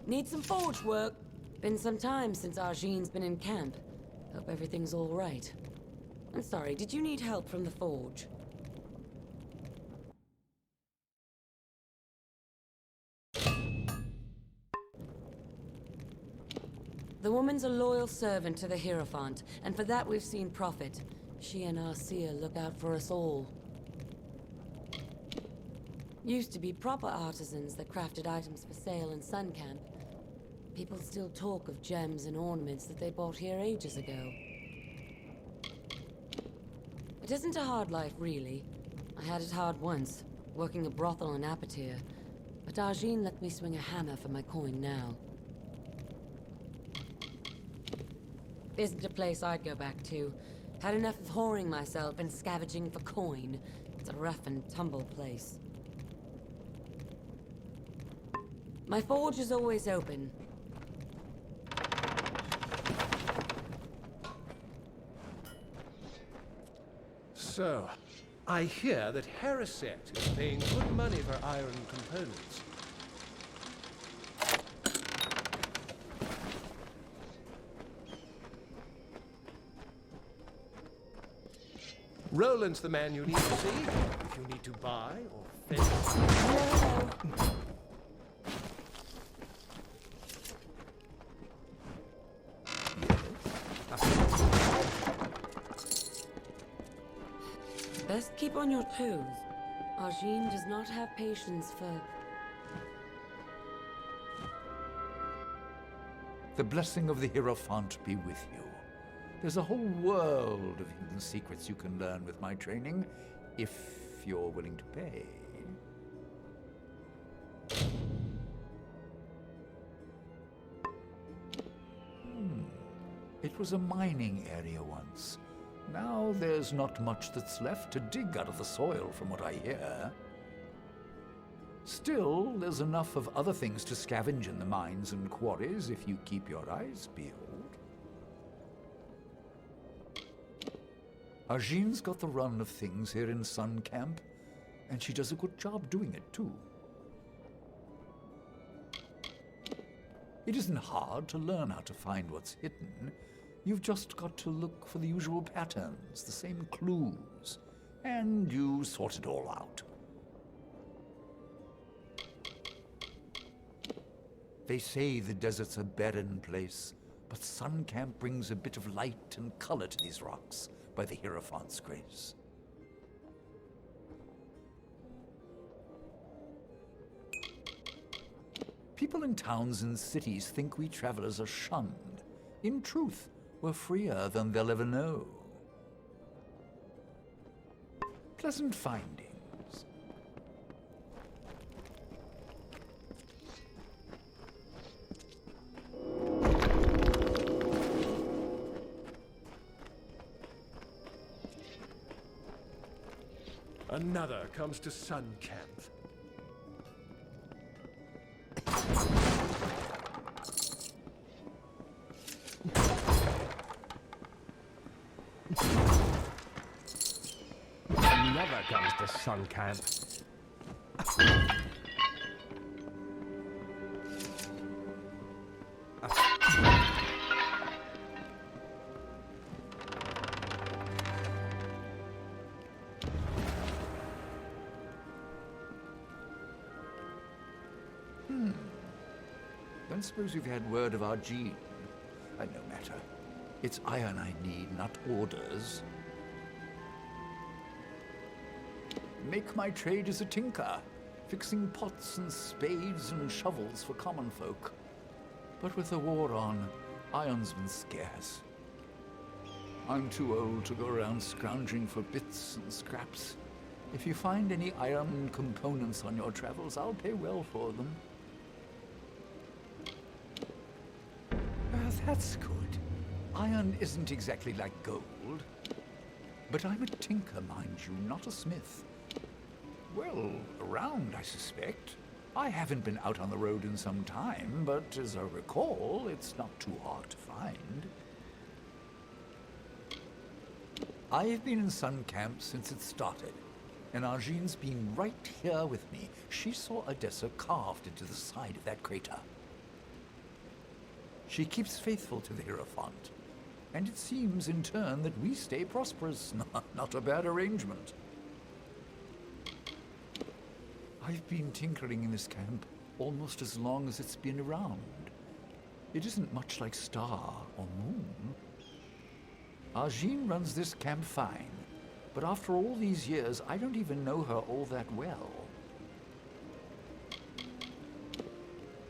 Need some forge work? Been some time since Arjean's been in camp. Hope everything's all right. I'm sorry, did you need help from the forge? The woman's a loyal servant to the Hierophant, and for that we've seen profit. She and Arcia look out for us all. Used to be proper artisans that crafted items for sale in Sun Camp. People still talk of gems and ornaments that they bought here ages ago. It isn't a hard life, really. I had it hard once, working a brothel in Apatir. But Arjean let me swing a hammer for my coin now. Isn't a place I'd go back to. Had enough of whoring myself and scavenging for coin. It's a rough and tumble place. My forge is always open. So, I hear that Haraset is paying good money for iron components. Roland's the man you need to see if you need to buy or fence. Best keep on your toes. Arjean does not have patience for... The blessing of the Hierophant be with you. There's a whole world of hidden secrets you can learn with my training, if you're willing to pay. It was a mining area once. Now there's not much that's left to dig out of the soil, from what I hear. Still, there's enough of other things to scavenge in the mines and quarries if you keep your eyes peeled. Arjean's got the run of things here in Sun Camp, and she does a good job doing it, too. It isn't hard to learn how to find what's hidden. You've just got to look for the usual patterns, the same clues, and you sort it all out. They say the desert's a barren place, but Sun Camp brings a bit of light and color to these rocks by the Hierophant's grace. People in towns and cities think we travelers are shunned. In truth, we're freer than they'll ever know. Pleasant findings. Another comes to Sun Camp. Another comes to Sun Camp. don't suppose you've had word of our Jean? No matter. It's iron I need, not orders. Make my trade as a tinker, fixing pots and spades and shovels for common folk. But with the war on, iron's been scarce. I'm too old to go around scrounging for bits and scraps. If you find any iron components on your travels, I'll pay well for them. That's good. Iron isn't exactly like gold. But I'm a tinker, mind you, not a smith. Well, around, I suspect. I haven't been out on the road in some time, but as I recall, it's not too hard to find. I've been in Sun Camp since it started, and Arjean's been right here with me. She saw Odessa carved into the side of that crater. She keeps faithful to the Hierophant, and it seems in turn that we stay prosperous. Not a bad arrangement. I've been tinkering in this camp almost as long as it's been around. It isn't much like Star or Moon. Arjean runs this camp fine, but after all these years, I don't even know her all that well.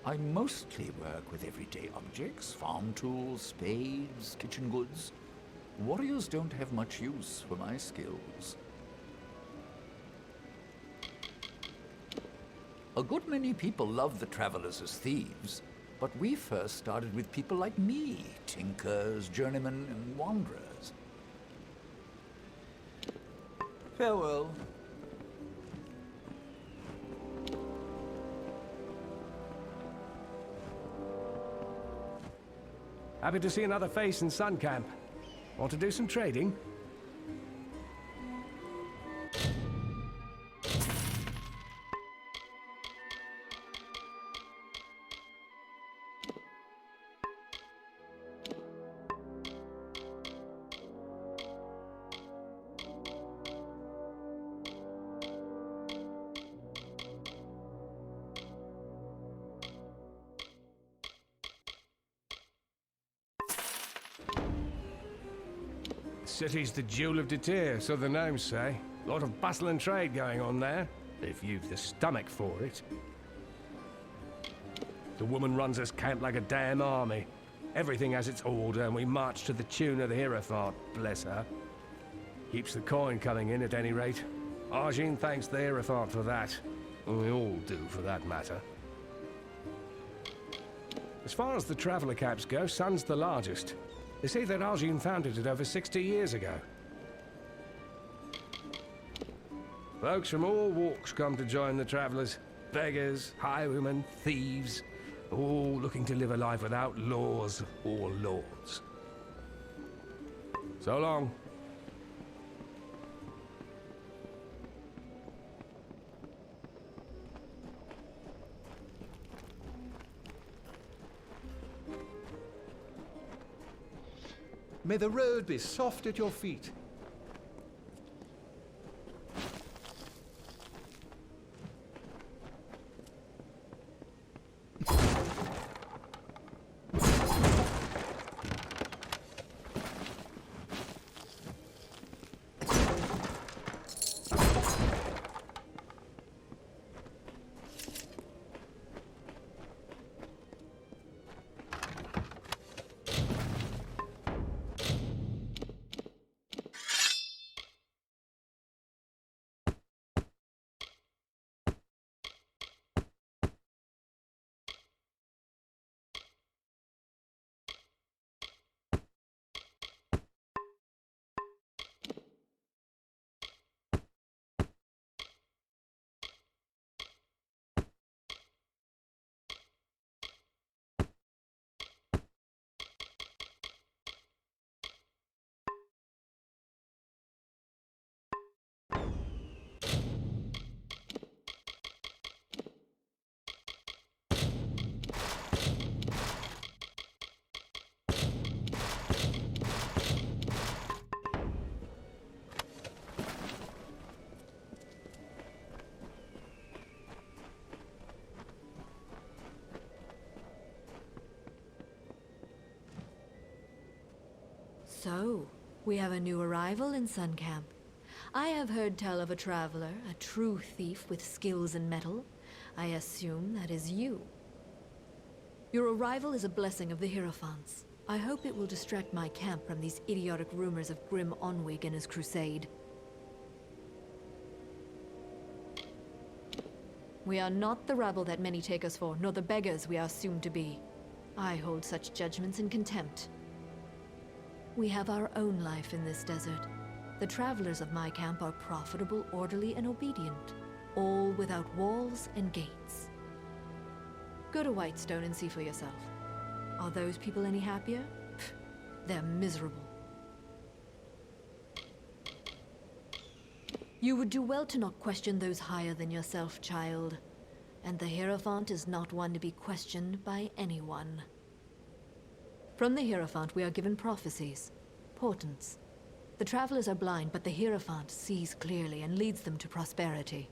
I mostly work with everyday objects, farm tools, spades, kitchen goods. Warriors don't have much use for my skills. A good many people love the travelers as thieves, but we first started with people like me, tinkers, journeymen, and wanderers. Farewell. Happy to see another face in Sun Camp. Want to do some trading? City's the jewel of Detir, so the gnomes say. A lot of bustle and trade going on there, if you've the stomach for it. The woman runs this camp like a damn army. Everything has its order, and we march to the tune of the Hierophant, bless her. Keeps the coin coming in, at any rate. Arjean thanks the Hierophant for that. We all do, for that matter. As far as the traveller camps go, Sun's the largest. They say that Arjean founded it over 60 years ago. Folks from all walks come to join the travellers. Beggars, highwaymen, thieves, all looking to live a life without laws or lords. So long. May the road be soft at your feet. So, we have a new arrival in Sun Camp. I have heard tell of a traveler, a true thief with skills in metal. I assume that is you. Your arrival is a blessing of the Hierophants. I hope it will distract my camp from these idiotic rumors of Grim Onwig and his crusade. We are not the rabble that many take us for, nor the beggars we are assumed to be. I hold such judgments in contempt. We have our own life in this desert. The travelers of my camp are profitable, orderly, and obedient, all without walls and gates. Go to Whitestone and see for yourself. Are those people any happier? Pfft, they're miserable. You would do well to not question those higher than yourself, child. And the Hierophant is not one to be questioned by anyone. From the Hierophant we are given prophecies, portents. The travelers are blind, but the Hierophant sees clearly and leads them to prosperity.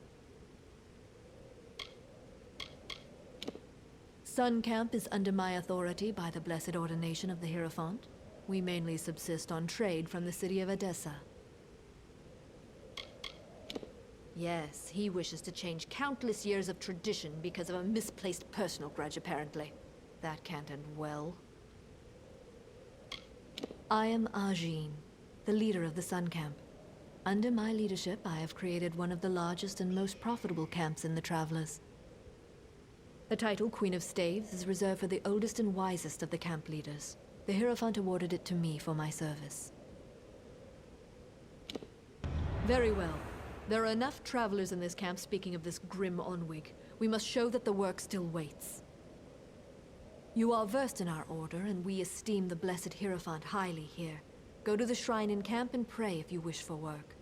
Sun Camp is under my authority by the blessed ordination of the Hierophant. We mainly subsist on trade from the city of Edessa. Yes, he wishes to change countless years of tradition because of a misplaced personal grudge, apparently. That can't end well. I am Ajin, the leader of the Sun Camp. Under my leadership, I have created one of the largest and most profitable camps in the Travelers. The title Queen of Staves is reserved for the oldest and wisest of the camp leaders. The Hierophant awarded it to me for my service. Very well. There are enough travelers in this camp speaking of this Grim Onwig. We must show that the work still waits. You are versed in our order, and we esteem the blessed Hierophant highly here. Go to the shrine in camp and pray if you wish for work.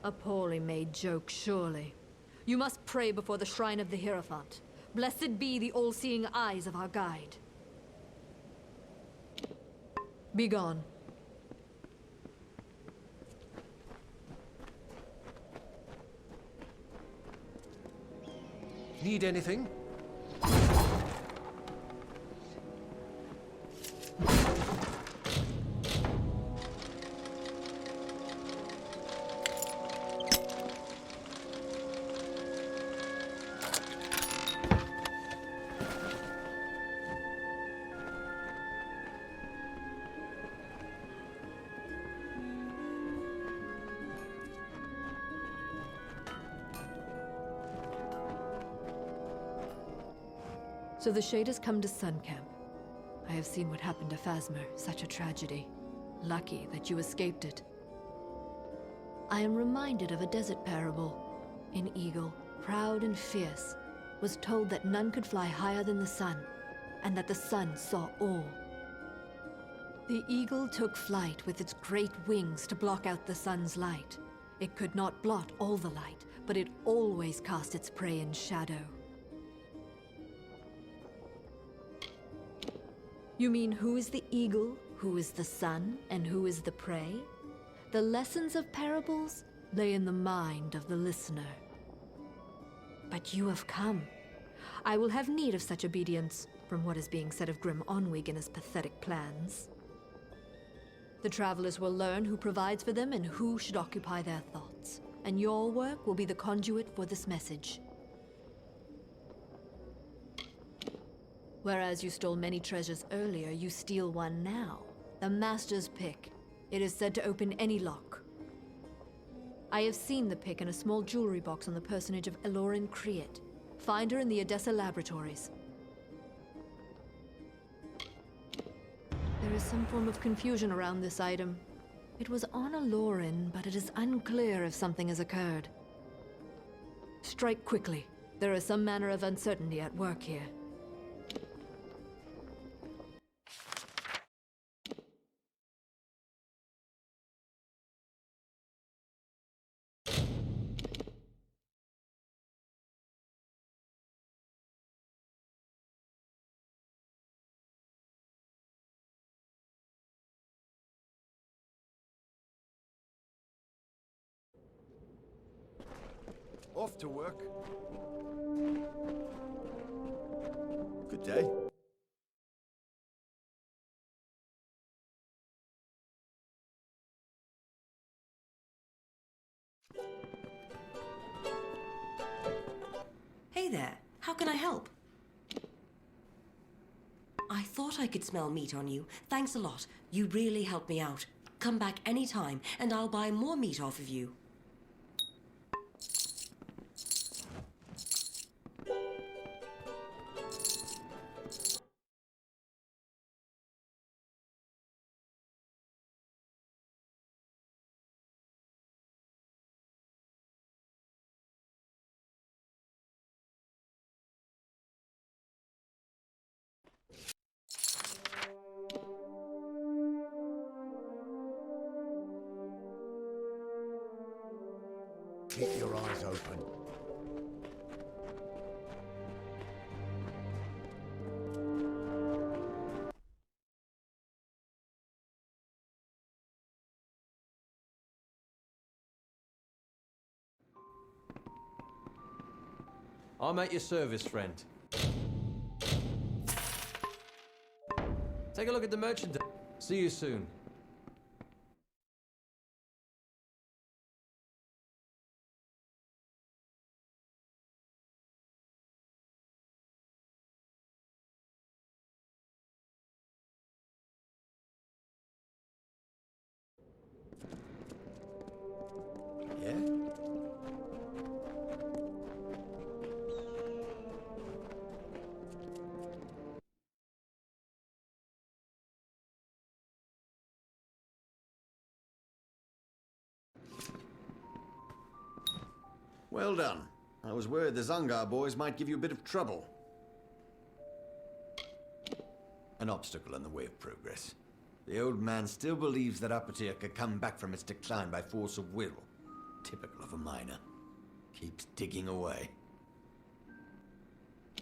A poorly made joke, surely. You must pray before the shrine of the Hierophant. Blessed be the all-seeing eyes of our guide. Be gone. Need anything? So the Shade has come to Sun Camp. I have seen what happened to Phasmer, such a tragedy. Lucky that you escaped it. I am reminded of a desert parable. An eagle, proud and fierce, was told that none could fly higher than the sun, and that the sun saw all. The eagle took flight with its great wings to block out the sun's light. It could not blot all the light, but it always cast its prey in shadow. You mean who is the eagle, who is the sun, and who is the prey? The lessons of parables lay in the mind of the listener. But you have come. I will have need of such obedience, from what is being said of Grim Onwig and his pathetic plans. The travelers will learn who provides for them and who should occupy their thoughts, and your work will be the conduit for this message. Whereas you stole many treasures earlier, you steal one now. The Master's Pick. It is said to open any lock. I have seen the pick in a small jewelry box on the personage of Elorin Kriet. Find her in the Edessa laboratories. There is some form of confusion around this item. It was on Elorin, but it is unclear if something has occurred. Strike quickly. There is some manner of uncertainty at work here. Off to work. Good day. Hey there, how can I help? I thought I could smell meat on you. Thanks a lot. You really helped me out. Come back anytime, and I'll buy more meat off of you. Keep your eyes open. I'm at your service, friend. Take a look at the merchandise. See you soon. Yeah? Well done. I was worried the Zangar boys might give you a bit of trouble. An obstacle in the way of progress. The old man still believes that Apotir could come back from its decline by force of will. Typical of a miner. Keeps digging away.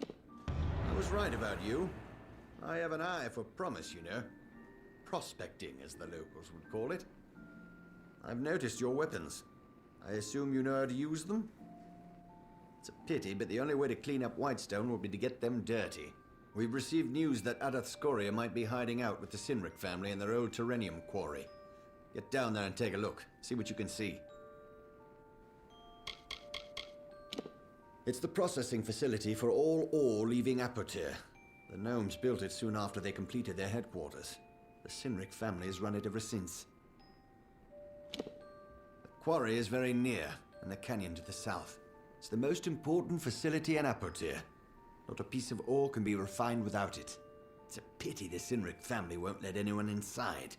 I was right about you. I have an eye for promise, you know. Prospecting, as the locals would call it. I've noticed your weapons. I assume you know how to use them? It's a pity, but the only way to clean up Whitestone will be to get them dirty. We've received news that Adath Scoria might be hiding out with the Sinric family in their old Terrenium quarry. Get down there and take a look. See what you can see. It's the processing facility for all ore leaving Apotir. The gnomes built it soon after they completed their headquarters. The Sinric family has run it ever since. The quarry is very near, in the canyon to the south. It's the most important facility in Apotir. Not a piece of ore can be refined without it. It's a pity the Sinric family won't let anyone inside.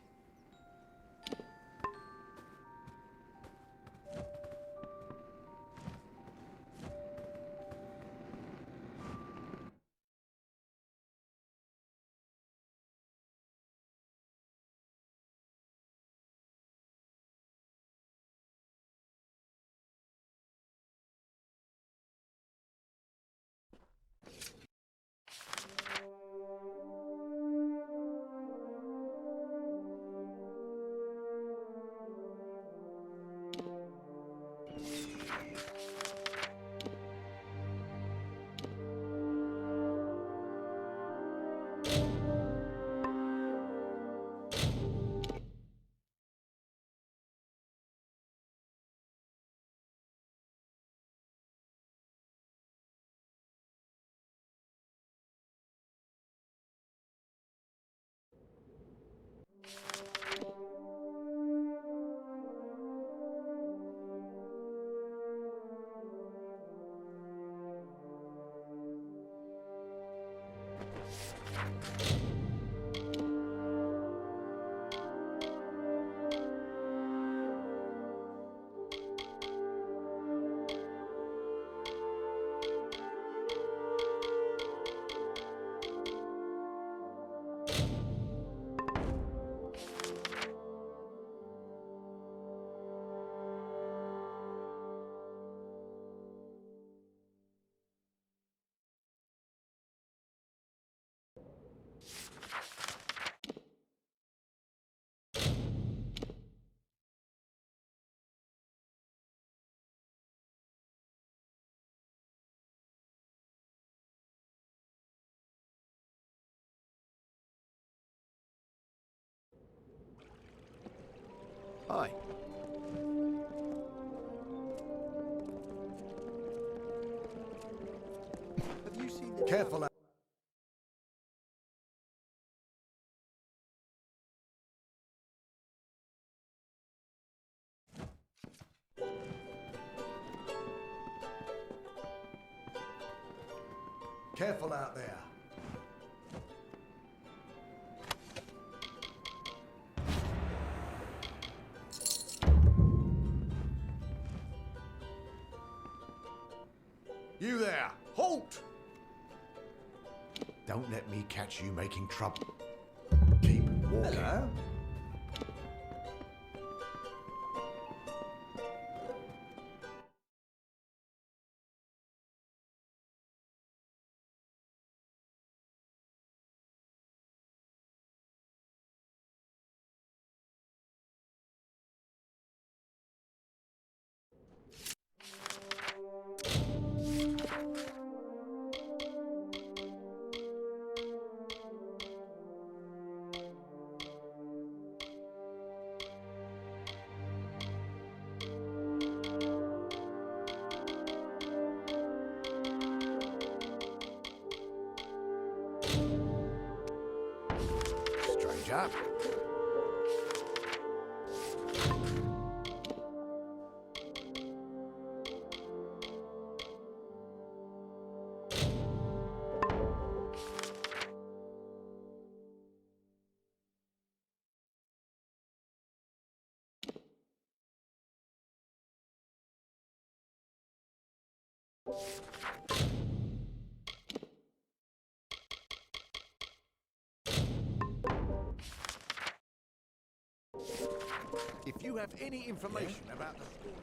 Hi. Careful out. Careful out there. You there! Halt! Don't let me catch you making trouble. Keep walking. Hello? Stranger. If you have any information about the story...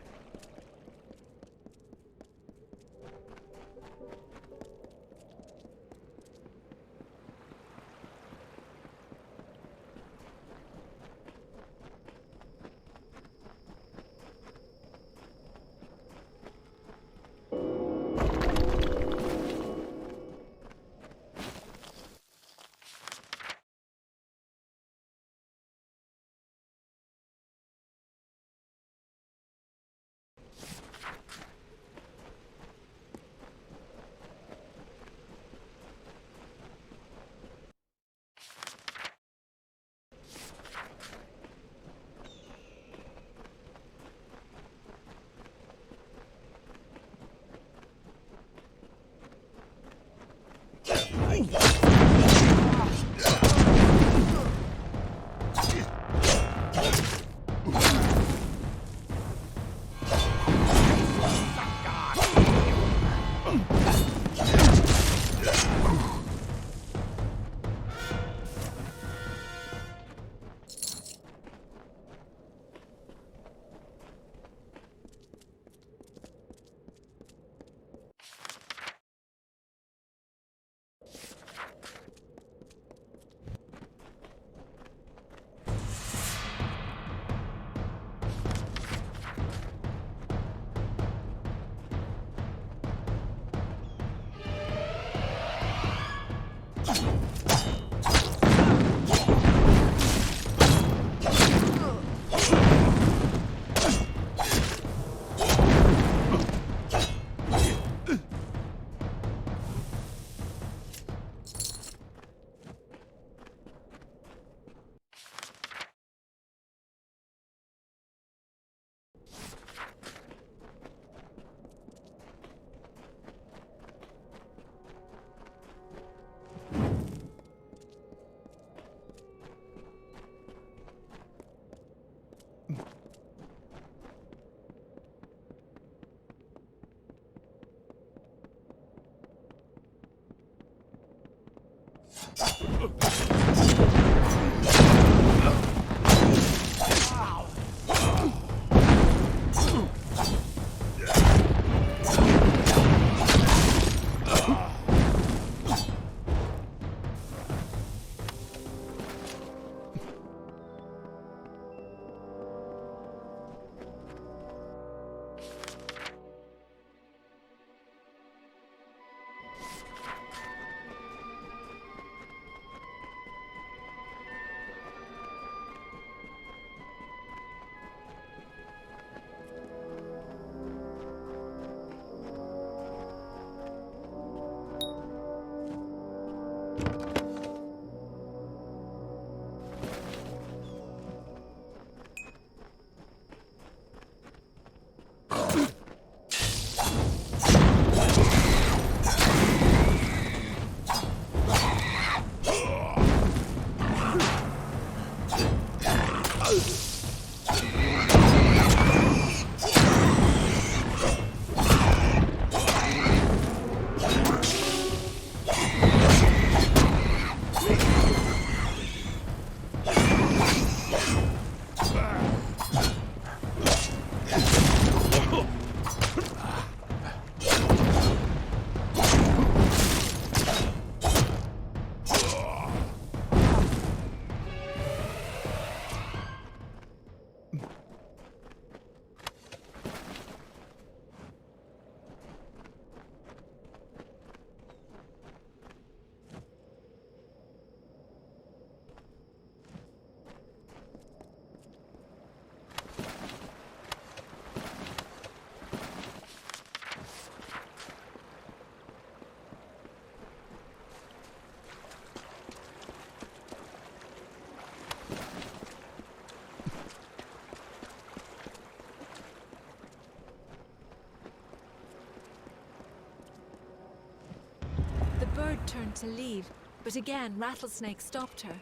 to leave, but again, Rattlesnake stopped her.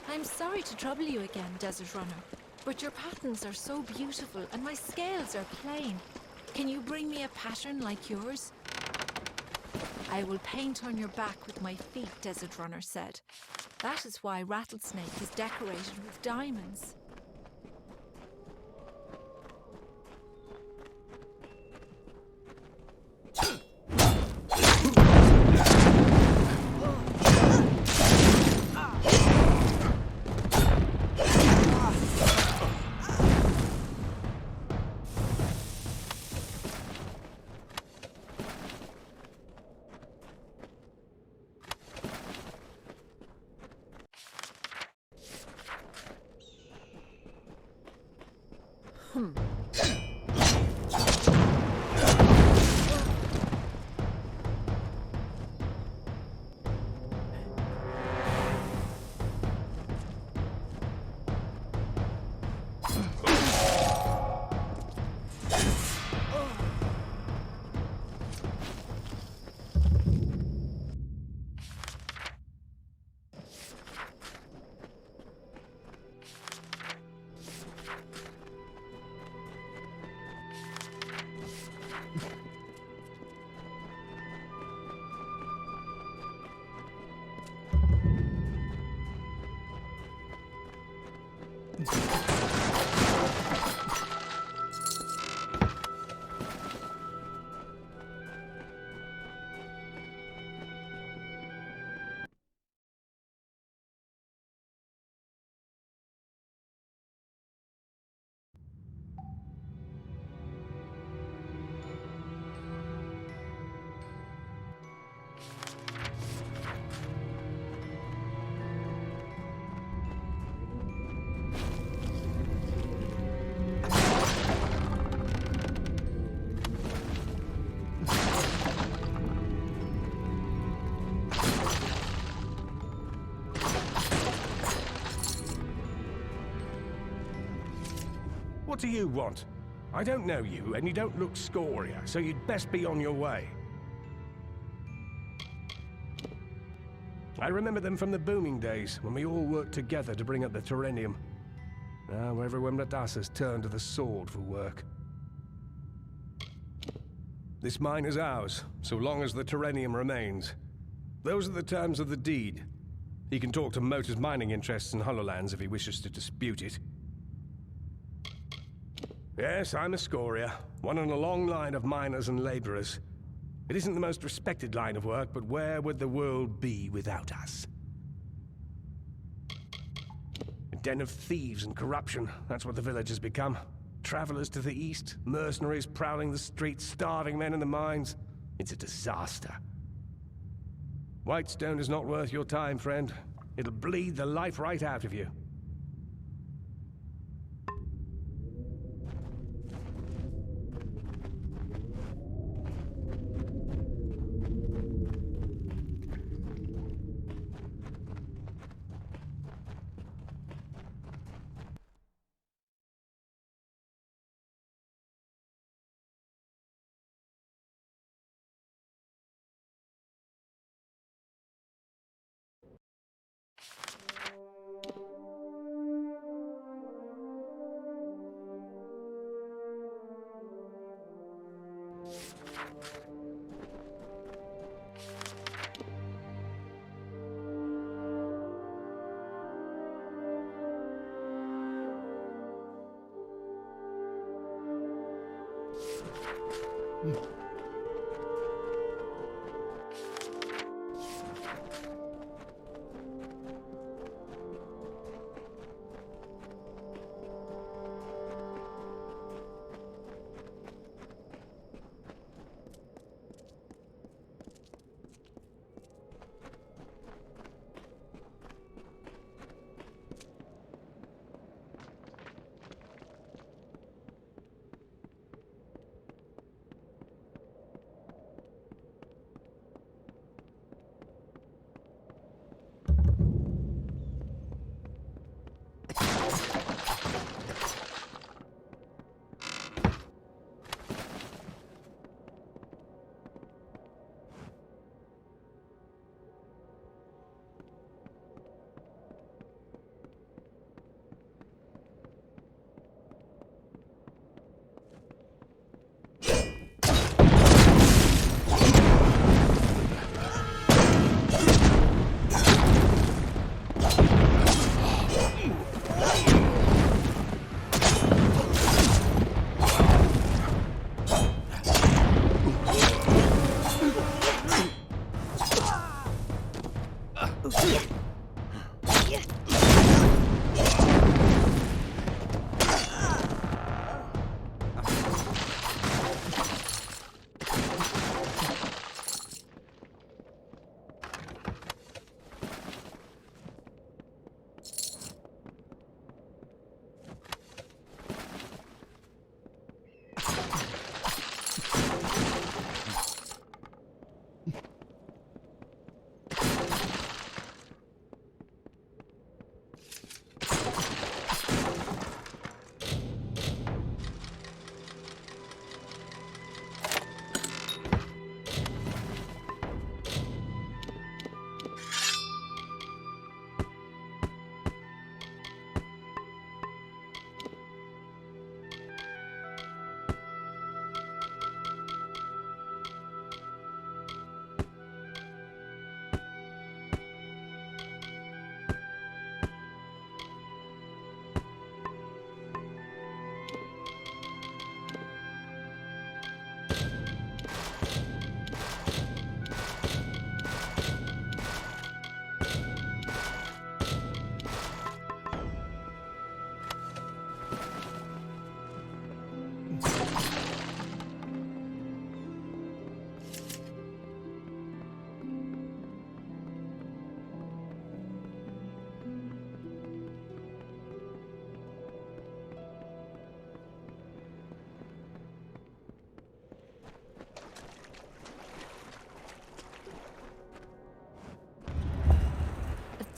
I'm sorry to trouble you again, Desert Runner, but your patterns are so beautiful and my scales are plain. Can you bring me a pattern like yours? I will paint on your back with my feet, Desert Runner said. That is why Rattlesnake is decorated with diamonds. What do you want? I don't know you, and you don't look Scoria, so you'd best be on your way. I remember them from the booming days, when we all worked together to bring up the Tirnoch. Now everyone but us has turned to the sword for work. This mine is ours, so long as the Tirnoch remains. Those are the terms of the deed. He can talk to Motor's mining interests in Hollowlands if he wishes to dispute it. Yes, I'm a Scoria, one in a long line of miners and laborers. It isn't the most respected line of work, but where would the world be without us? A den of thieves and corruption, that's what the village has become. Travelers to the east, mercenaries prowling the streets, starving men in the mines. It's a disaster. Whitestone is not worth your time, friend. It'll bleed the life right out of you.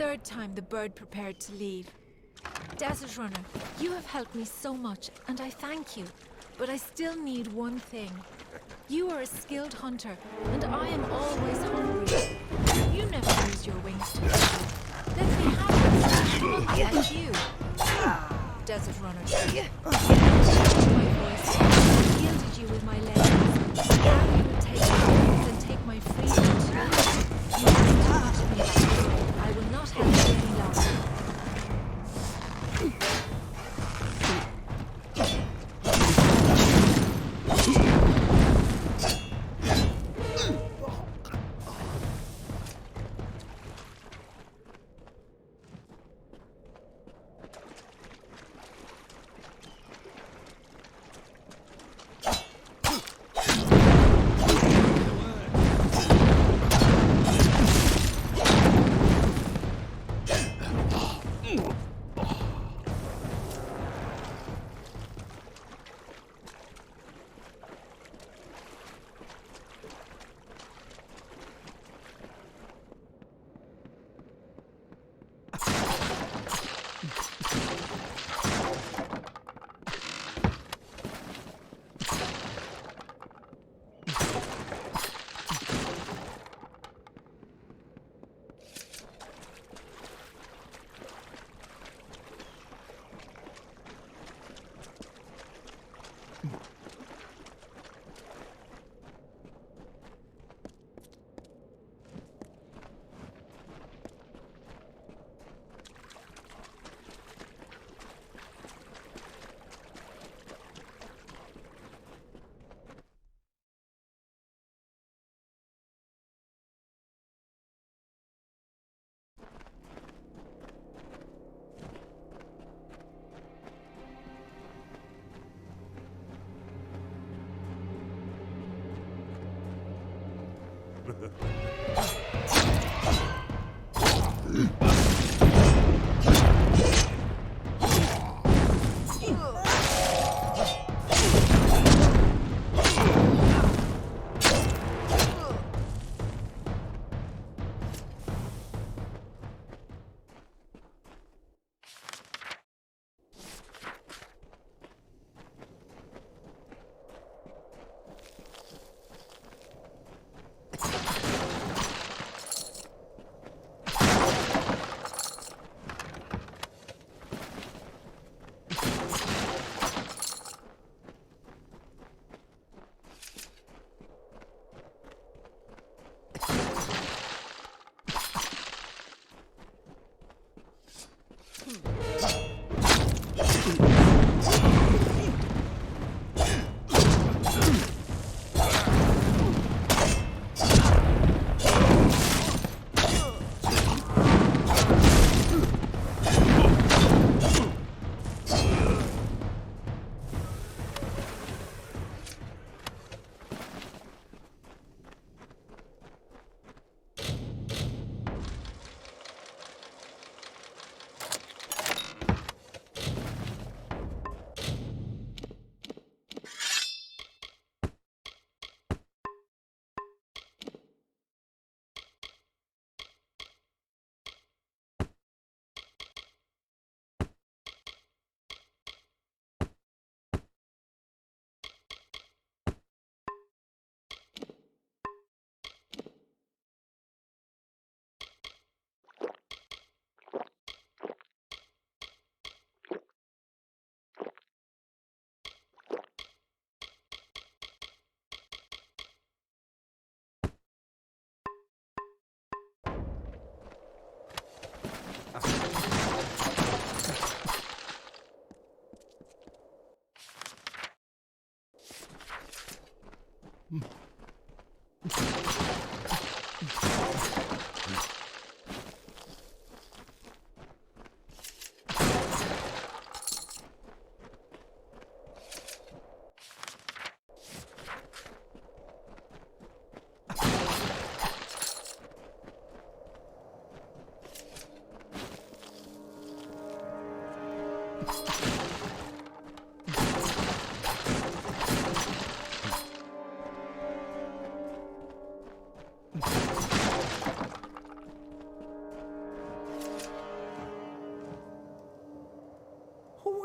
third time the bird prepared to leave. Desert Runner, you have helped me so much, and I thank you. But I still need one thing. You are a skilled hunter, and I am always hungry. You never use your wings to fly. Let me have it. I'll get you. Desert Runner. My voice. I yielded you with my legs. Now you would take my wings and take my freedom too. You have to me back. I will not help you any longer.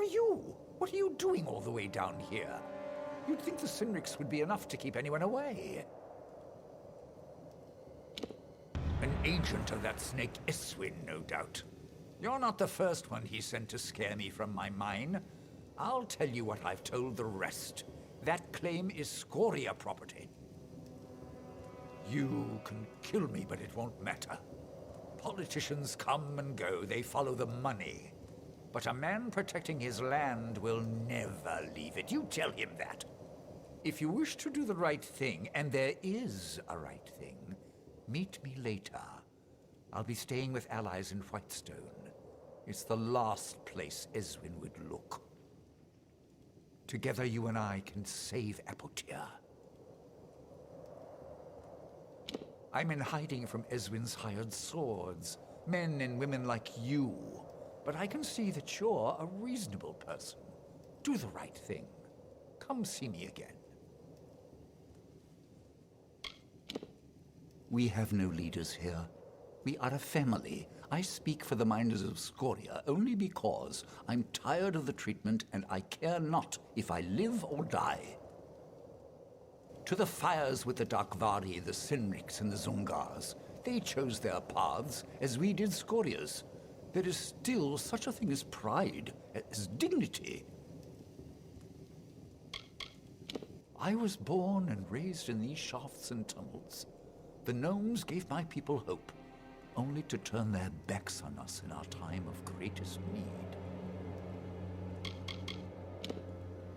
you? What are you doing all the way down here? You'd think the Cynrics would be enough to keep anyone away. An agent of that snake Eswin, no doubt. You're not the first one he sent to scare me from my mine. I'll tell you what I've told the rest. That claim is Scoria property. You can kill me, but it won't matter. Politicians come and go, they follow the money. But a man protecting his land will never leave it. You tell him that. If you wish to do the right thing, and there is a right thing, meet me later. I'll be staying with allies in Whitestone. It's the last place Eswin would look. Together you and I can save Apotyr. I'm in hiding from Eswin's hired swords, men and women like you. But I can see that you're a reasonable person. Do the right thing. Come see me again. We have no leaders here. We are a family. I speak for the miners of Scoria only because I'm tired of the treatment and I care not if I live or die. To the fires with the Darkvari, the Cynrics, and the Zungars. They chose their paths as we did Scoria's. There is still such a thing as pride, as dignity. I was born and raised in these shafts and tunnels. The gnomes gave my people hope, only to turn their backs on us in our time of greatest need.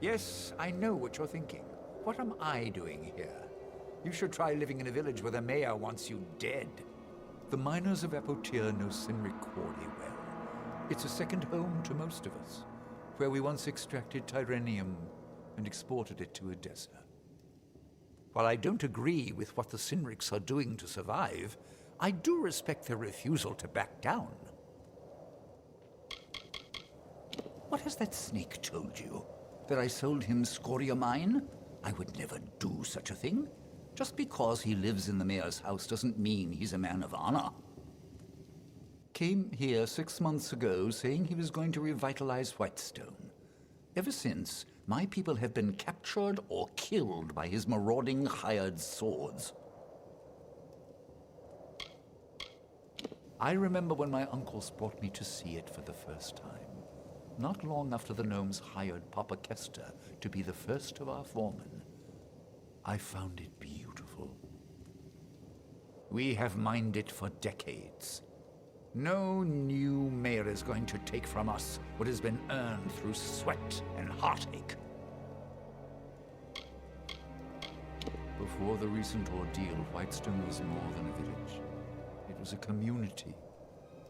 Yes, I know what you're thinking. What am I doing here? You should try living in a village where the mayor wants you dead. The miners of Apotyr know Cynric Quarry well. It's a second home to most of us, where we once extracted Tyrenium and exported it to Edessa. While I don't agree with what the Cynrics are doing to survive, I do respect their refusal to back down. What has that snake told you? That I sold him Scoria mine? I would never do such a thing. Just because he lives in the mayor's house doesn't mean he's a man of honor. Came here 6 months ago saying he was going to revitalize Whitestone. Ever since, my people have been captured or killed by his marauding hired swords. I remember when my uncles brought me to see it for the first time, not long after the gnomes hired Papa Kester to be the first of our foremen. I found it beautiful. We have mined it for decades. No new mayor is going to take from us what has been earned through sweat and heartache. Before the recent ordeal, Whitestone was more than a village. It was a community.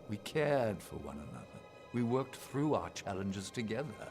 We cared for one another. We worked through our challenges together.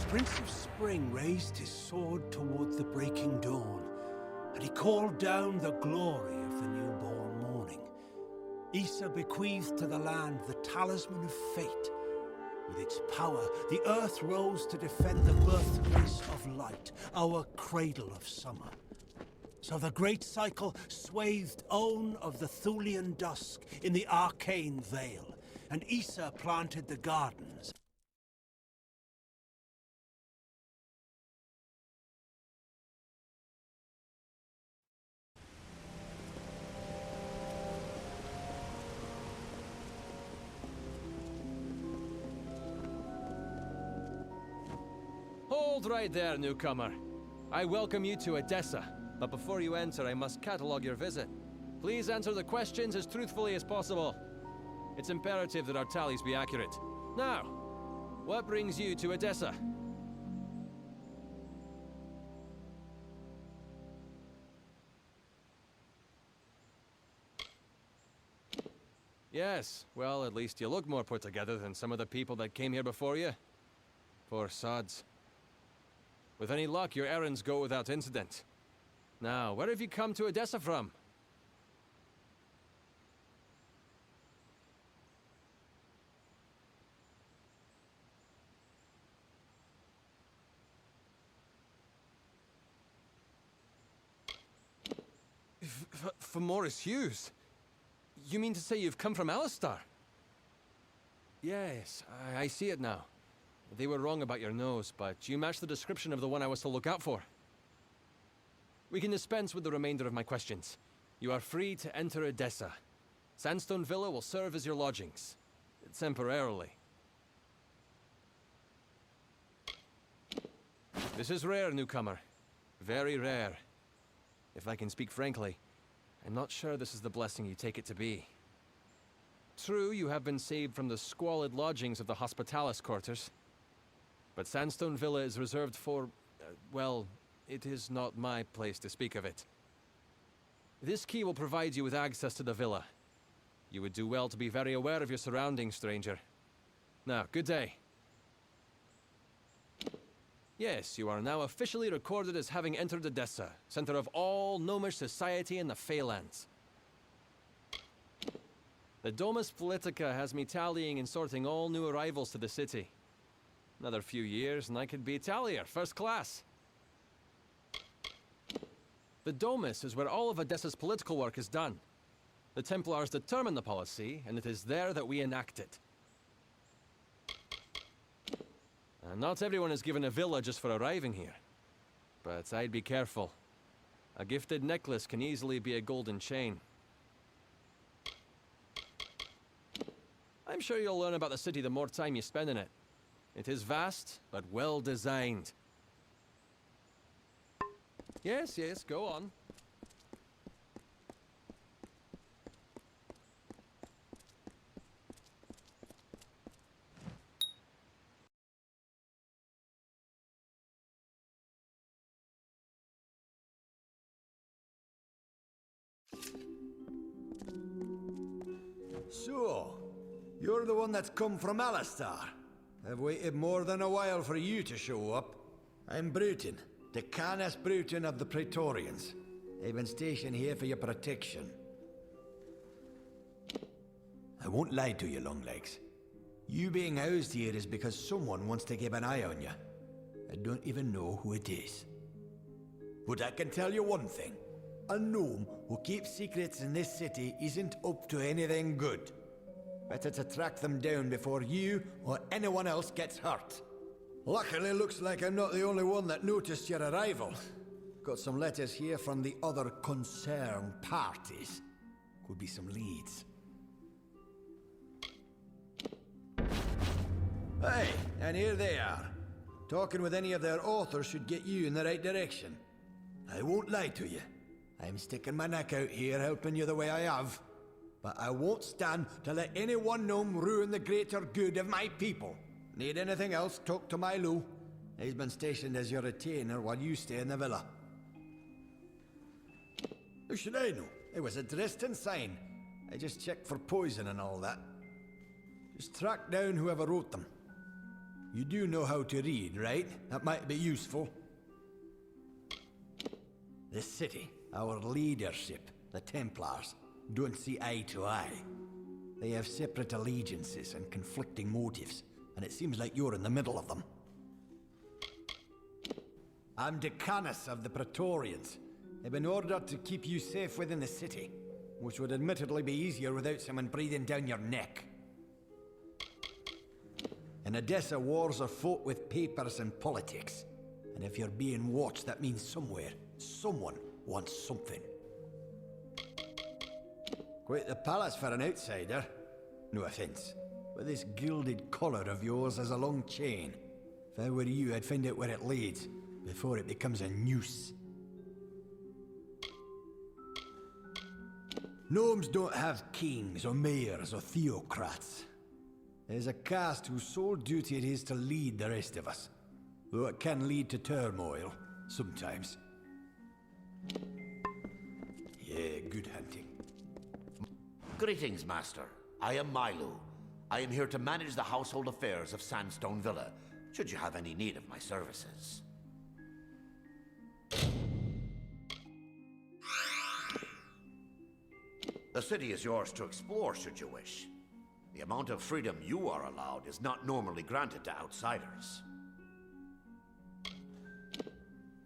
Prince of Spring raised his sword towards the breaking dawn, and he called down the glory of the newborn morning. Issa bequeathed to the land the talisman of fate. With its power, the earth rose to defend the birthplace of light, our cradle of summer. So the great cycle swathed Own of the Thulian dusk in the arcane veil, and Issa planted the gardens. Hold right there, newcomer. I welcome you to Edessa, but before you enter, I must catalogue your visit. Please answer the questions as truthfully as possible. It's imperative that our tallies be accurate. Now, what brings you to Edessa? Yes, well, at least you look more put together than some of the people that came here before you. Poor sods. With any luck, your errands go without incident. Now, where have you come to Edessa from? Fomorous Hugues? You mean to say you've come from Alistar? Yes, I see it now. They were wrong about your nose, but you match the description of the one I was to look out for. We can dispense with the remainder of my questions. You are free to enter Edessa. Sandstone Villa will serve as your lodgings. Temporarily. This is rare, newcomer. Very rare. If I can speak frankly, I'm not sure this is the blessing you take it to be. True, you have been saved from the squalid lodgings of the Hospitalis quarters. But Sandstone Villa is reserved for, well, it is not my place to speak of it. This key will provide you with access to the villa. You would do well to be very aware of your surroundings, stranger. Now, good day. Yes, you are now officially recorded as having entered Edessa, center of all gnomish society in the Faelands. The Domus Politica has me tallying and sorting all new arrivals to the city. Another few years and I could be Tallier, first class. The Domus is where all of Edessa's political work is done. The Templars determine the policy, and it is there that we enact it. Not everyone is given a villa just for arriving here. But I'd be careful. A gifted necklace can easily be a golden chain. I'm sure you'll learn about the city the more time you spend in it. It is vast, but well designed. Yes, yes, go on. So, you're the one that's come from Alistar. I've waited more than a while for you to show up. I'm Bruton, the Canis Bruton of the Praetorians. I've been stationed here for your protection. I won't lie to you, Longlegs. You being housed here is because someone wants to keep an eye on you. I don't even know who it is. But I can tell you one thing. A gnome who keeps secrets in this city isn't up to anything good. Better to track them down before you or anyone else gets hurt. Luckily, looks like I'm not the only one that noticed your arrival. Got some letters here from the other concerned parties. Could be some leads. Hey, and here they are. Talking with any of their authors should get you in the right direction. I won't lie to you. I'm sticking my neck out here helping you the way I have. But I won't stand to let any one gnome ruin the greater good of my people. Need anything else, talk to Milo. He's been stationed as your retainer while you stay in the villa. How should I know? It was a Dresden sign. I just checked for poison and all that. Just track down whoever wrote them. You do know how to read, right? That might be useful. The city, our leadership, the Templars, don't see eye to eye. They have separate allegiances and conflicting motives, and it seems like you're in the middle of them. I'm Decanus of the Praetorians. I've been ordered to keep you safe within the city, which would admittedly be easier without someone breathing down your neck. In Odessa, wars are fought with papers and politics. And if you're being watched, that means somewhere, someone wants something. Quite the palace for an outsider. No offense. But this gilded collar of yours has a long chain. If I were you, I'd find out where it leads, before it becomes a noose. Gnomes don't have kings or mayors or theocrats. There's a caste whose sole duty it is to lead the rest of us. Though it can lead to turmoil, sometimes. Yeah, good hunting. Greetings, Master. I am Milu. I am here to manage the household affairs of Sandstone Villa, should you have any need of my services. The city is yours to explore, should you wish. The amount of freedom you are allowed is not normally granted to outsiders.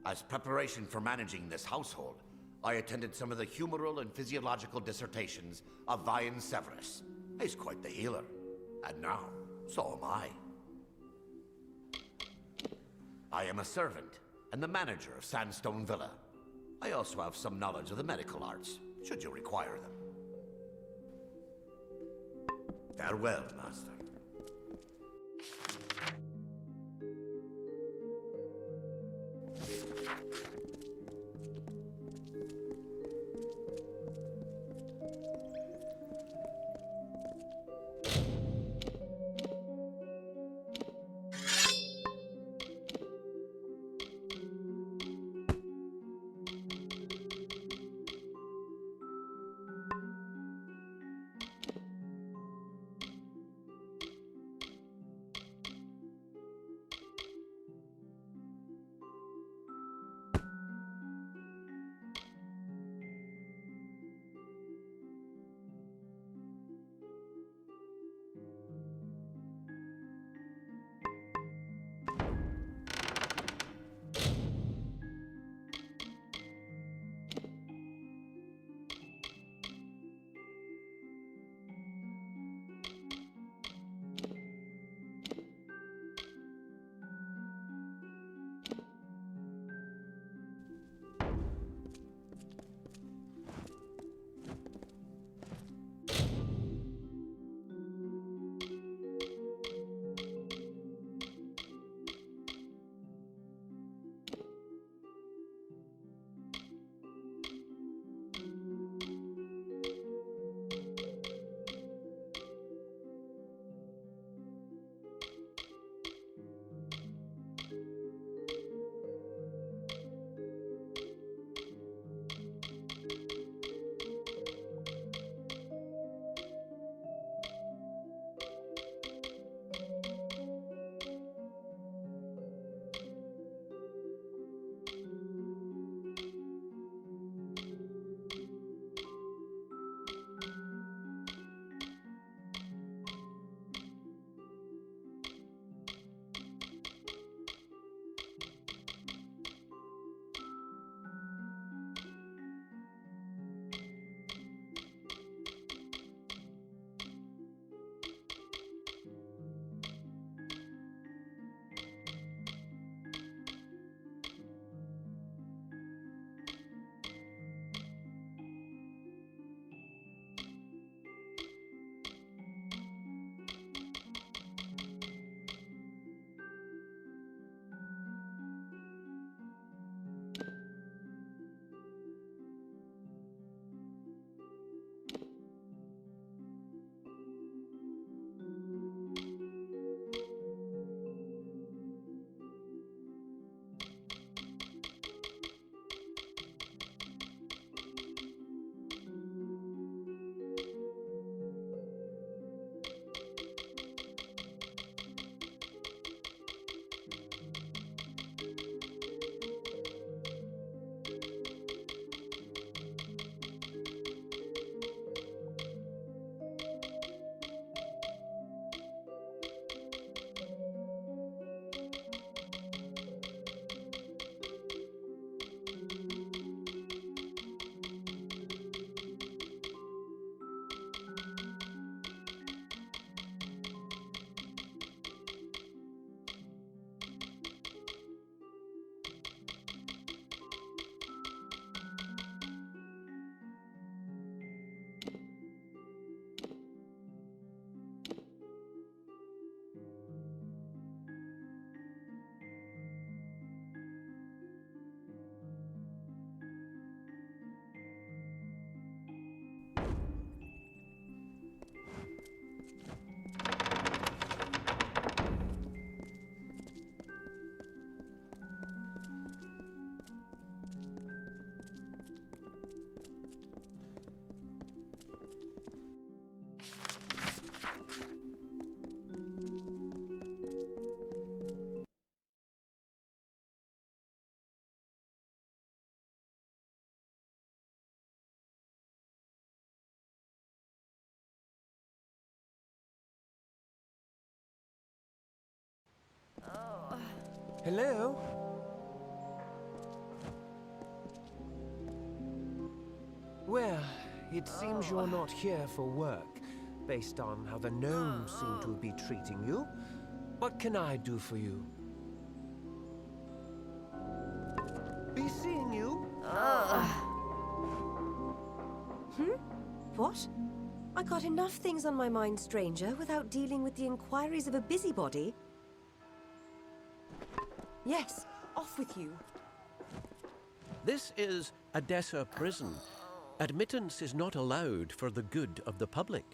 As preparation for managing this household, I attended some of the humoral and physiological dissertations of Vian Severus. He's quite the healer. And now, so am I. I am a servant and the manager of Sandstone Villa. I also have some knowledge of the medical arts, should you require them. Farewell, Master. Hello? Well, it seems you're not here for work, based on how the gnomes seem to be treating you. What can I do for you? Be seeing you? What? I got enough things on my mind, stranger, without dealing with the inquiries of a busybody. Yes, off with you. This is Odessa Prison. Admittance is not allowed for the good of the public.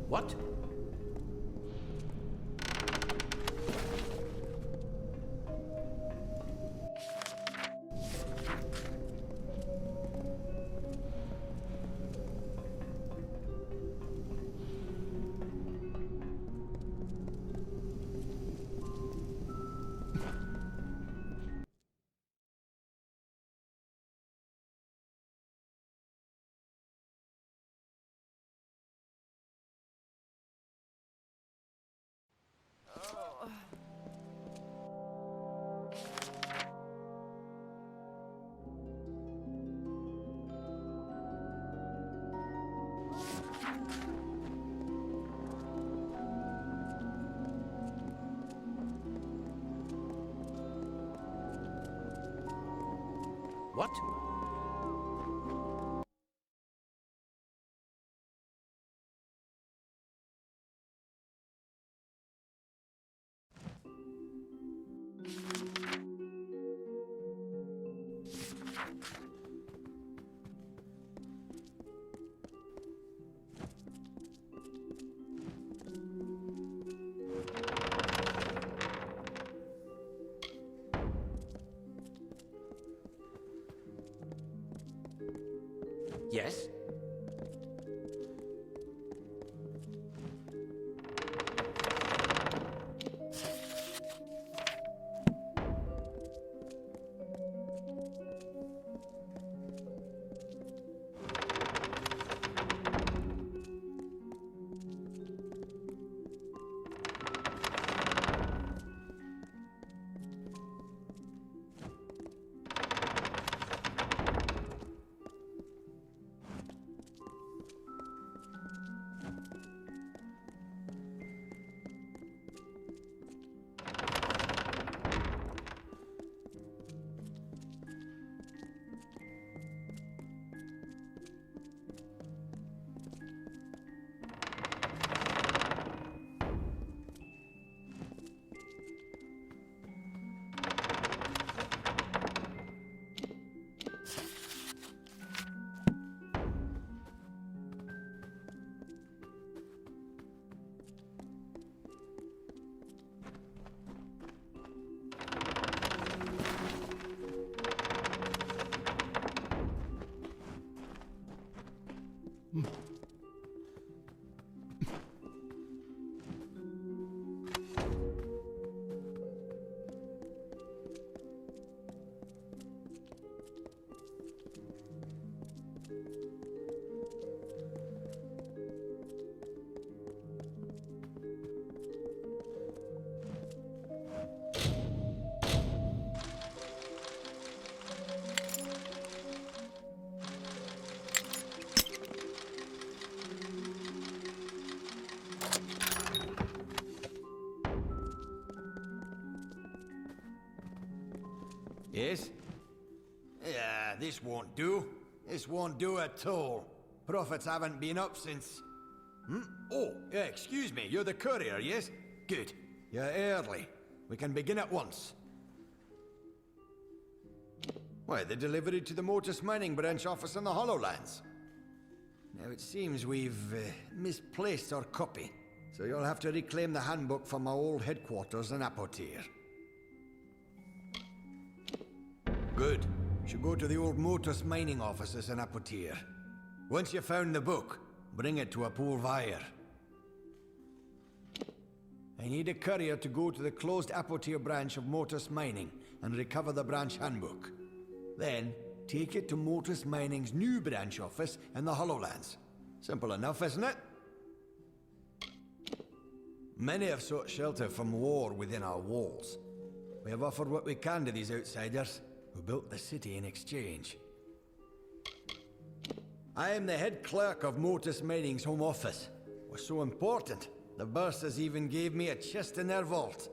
What? What? Yes? Yes? Yeah, this won't do. This won't do at all. Profits haven't been up since... Oh, yeah, excuse me, you're the courier, yes? Good. You're early. We can begin at once. Why, the delivery to the Mortis Mining Branch office in the Hollowlands. Now it seems we've misplaced our copy, so you'll have to reclaim the handbook from our old headquarters in Apotir. Good. Should go to the old Mortis Mining offices in Apotir. Once you've found the book, bring it to a Pulvire. I need a courier to go to the closed Apotir branch of Mortis Mining and recover the branch handbook. Then, take it to Mortis Mining's new branch office in the Hollowlands. Simple enough, isn't it? Many have sought shelter from war within our walls. We have offered what we can to these outsiders, who built the city in exchange. I am the head clerk of Mortis Mining's home office. We're so important, the Bursas even gave me a chest in their vault.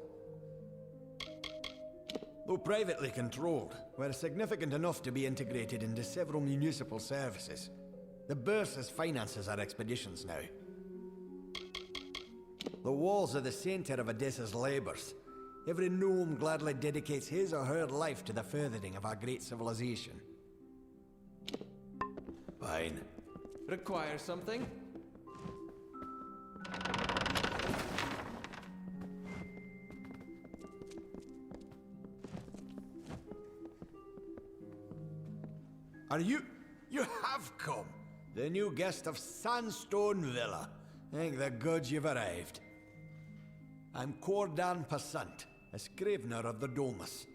Though privately controlled, we're significant enough to be integrated into several municipal services. The Bursas finances our expeditions now. The walls are the center of Odessa's labors. Every gnome gladly dedicates his or her life to the furthering of our great civilization. Fine. Require something? Are you... You have come! The new guest of Sandstone Villa. Thank the gods you've arrived. I'm Cordan Passant, a scrivener of the Domus,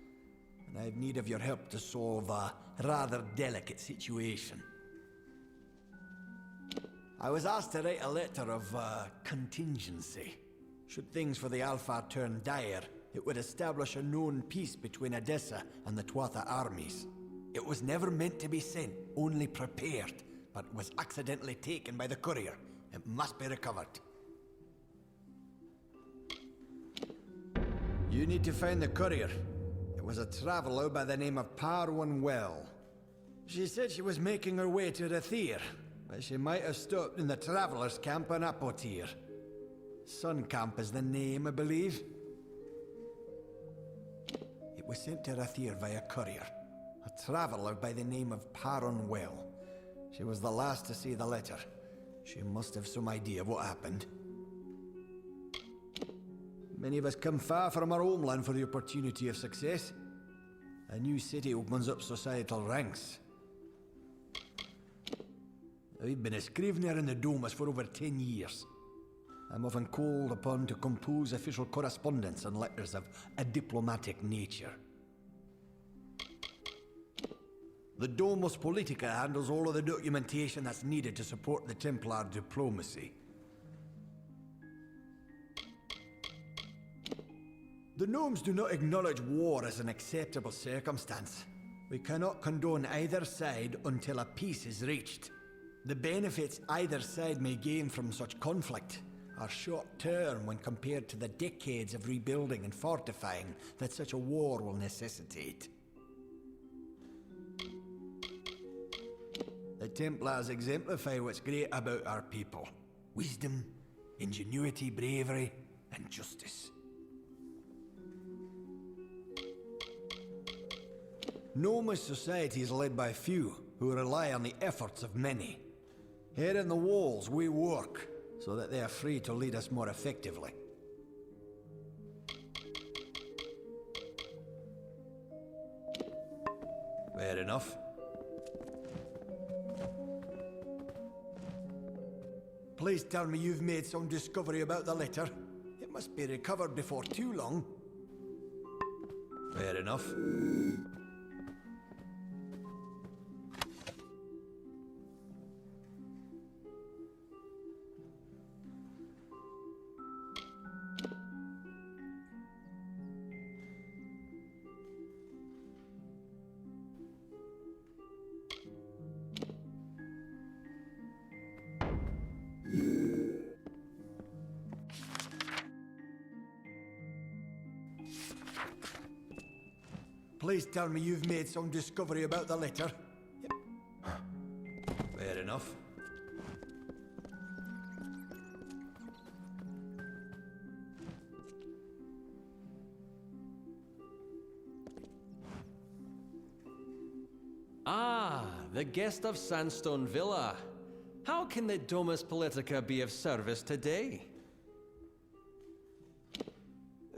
and I have need of your help to solve a rather delicate situation. I was asked to write a letter of contingency. Should things for the Alpha turn dire, it would establish a known peace between Odessa and the Tuatha armies. It was never meant to be sent, only prepared, but was accidentally taken by the courier. It must be recovered. You need to find the courier. It was a traveler by the name of Parwan Well. She said she was making her way to Rathir, but she might have stopped in the travelers' camp in Apotir. Sun Camp is the name, I believe. It was sent to Rathir via courier. A traveler by the name of Parwan Well. She was the last to see the letter. She must have some idea of what happened. Many of us come far from our homeland for the opportunity of success. A new city opens up societal ranks. I've been a scrivener in the Domus for over 10 years. I'm often called upon to compose official correspondence and letters of a diplomatic nature. The Domus Politica handles all of the documentation that's needed to support the Templar diplomacy. The gnomes do not acknowledge war as an acceptable circumstance. We cannot condone either side until a peace is reached. The benefits either side may gain from such conflict are short-term when compared to the decades of rebuilding and fortifying that such a war will necessitate. The Templars exemplify what's great about our people. Wisdom, ingenuity, bravery, and justice. Gnomish society is led by few, who rely on the efforts of many. Here in the walls, we work, so that they are free to lead us more effectively. Fair enough. Please tell me you've made some discovery about the letter. It must be recovered before too long. Fair enough. Please tell me you've made some discovery about the letter. Yep. Fair enough. the guest of Sandstone Villa. How can the Domus Politica be of service today?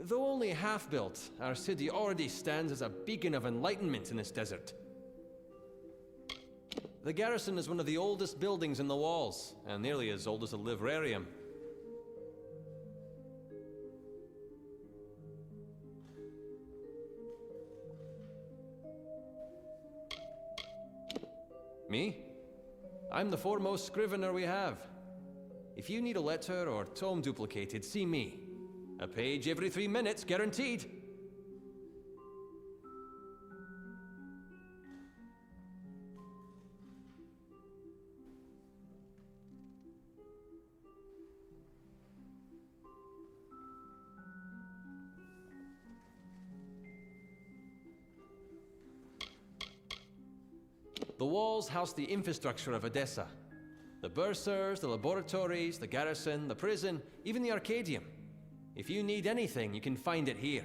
Though only half-built, our city already stands as a beacon of enlightenment in this desert. The garrison is one of the oldest buildings in the walls, and nearly as old as a livrarium. Me? I'm the foremost scrivener we have. If you need a letter or tome duplicated, see me. A page every 3 minutes, guaranteed. The walls house the infrastructure of Odessa. The bursars, the laboratories, the garrison, the prison, even the Arcadium. If you need anything, you can find it here.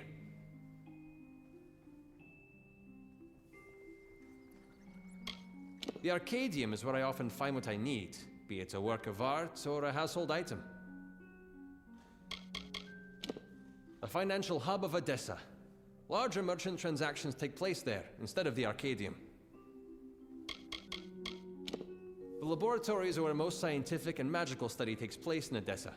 The Arcadium is where I often find what I need, be it a work of art or a household item. The financial hub of Odessa. Larger merchant transactions take place there, instead of the Arcadium. The laboratories are where most scientific and magical study takes place in Odessa.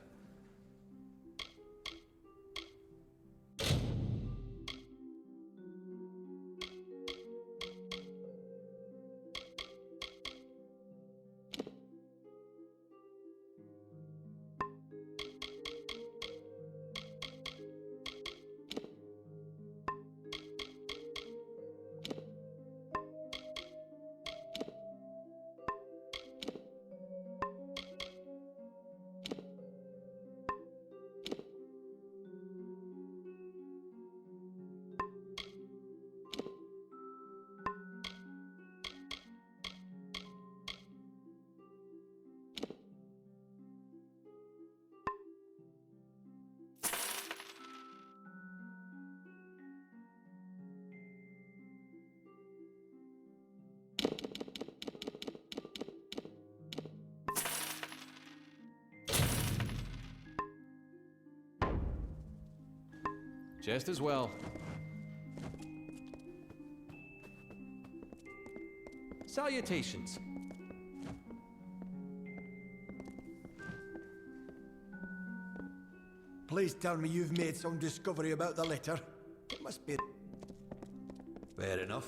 Just as well. Salutations. Please tell me you've made some discovery about the letter. It must be... Fair enough.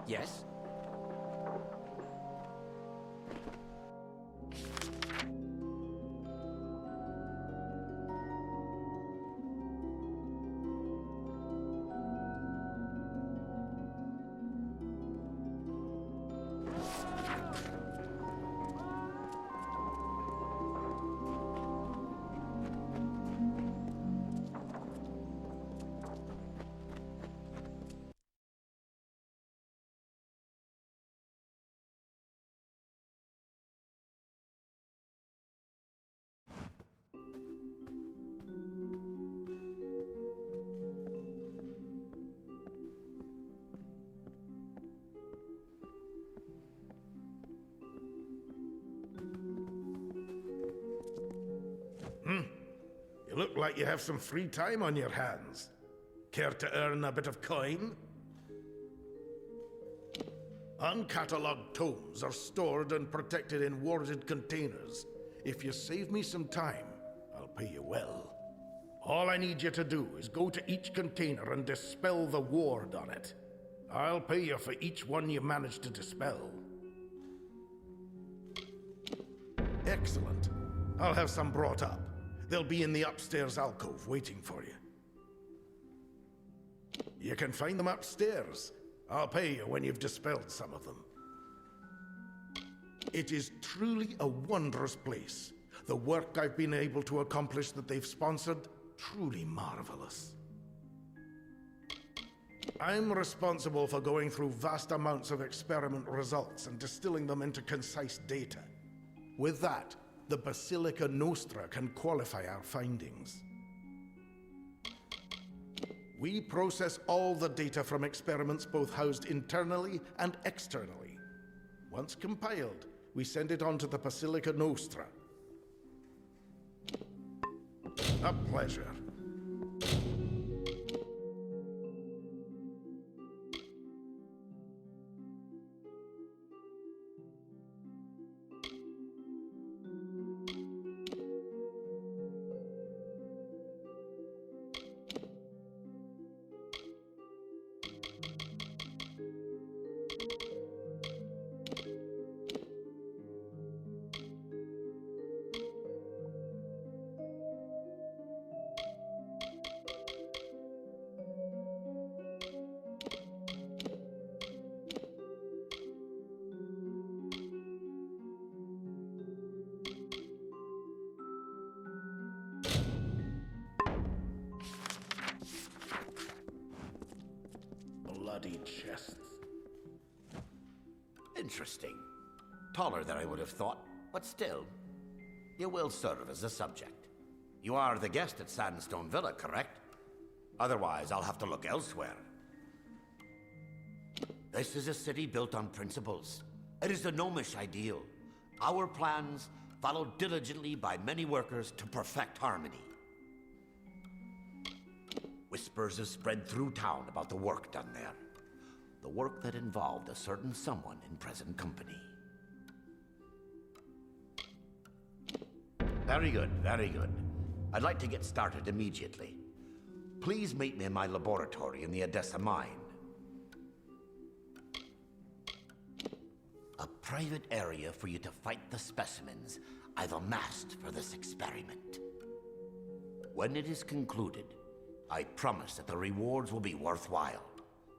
Yes? You look like you have some free time on your hands. Care to earn a bit of coin? Uncatalogued tomes are stored and protected in warded containers. If you save me some time, I'll pay you well. All I need you to do is go to each container and dispel the ward on it. I'll pay you for each one you manage to dispel. Excellent. I'll have some brought up. They'll be in the upstairs alcove waiting for you. You can find them upstairs. I'll pay you when you've dispelled some of them. It is truly a wondrous place. The work I've been able to accomplish that they've sponsored, truly marvelous. I'm responsible for going through vast amounts of experiment results and distilling them into concise data. With that, the Basilica Nostra can qualify our findings. We process all the data from experiments both housed internally and externally. Once compiled, we send it on to the Basilica Nostra. A pleasure. Bloody chests. Interesting. Taller than I would have thought, but still, you will serve as a subject. You are the guest at Sandstone Villa, correct? Otherwise, I'll have to look elsewhere. This is a city built on principles. It is the gnomish ideal. Our plans, followed diligently by many workers to perfect harmony. Whispers have spread through town about the work done there. The work that involved a certain someone in present company. Very good, very good. I'd like to get started immediately. Please meet me in my laboratory in the Odessa mine. A private area for you to fight the specimens I've amassed for this experiment. When it is concluded, I promise that the rewards will be worthwhile.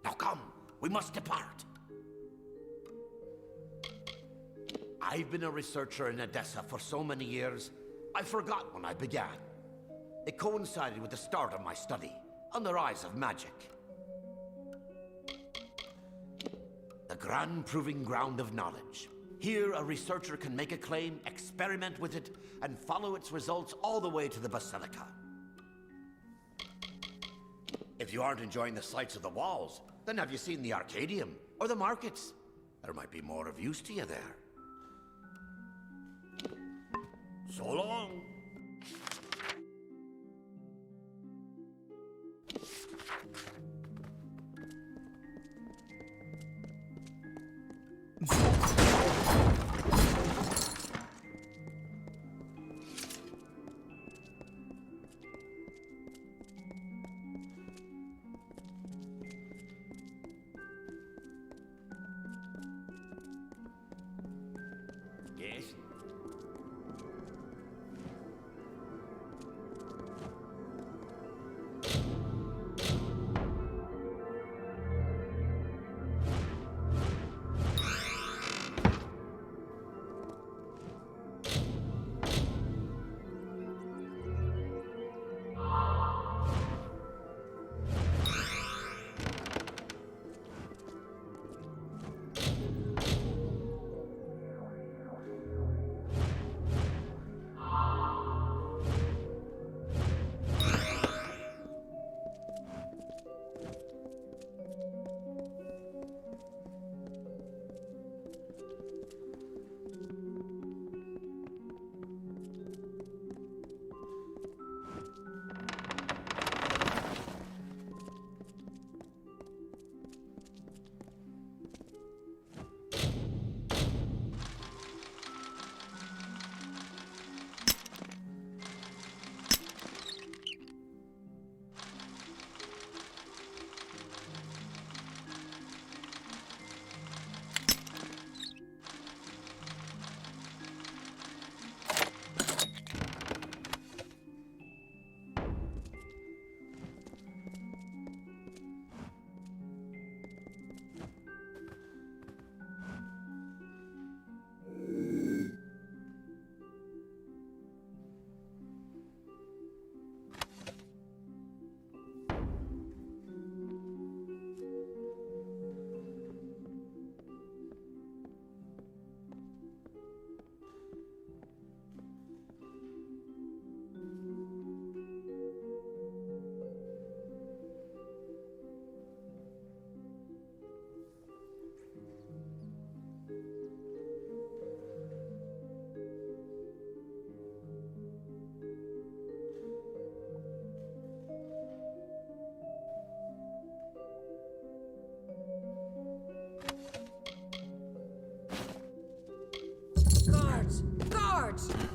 Now come, we must depart. I've been a researcher in Odessa for so many years, I forgot when I began. It coincided with the start of my study, on the rise of magic. The grand proving ground of knowledge. Here, a researcher can make a claim, experiment with it, and follow its results all the way to the Basilica. If you aren't enjoying the sights of the walls, then have you seen the Arcadium or the markets? There might be more of use to you there. So long. Yes? guards!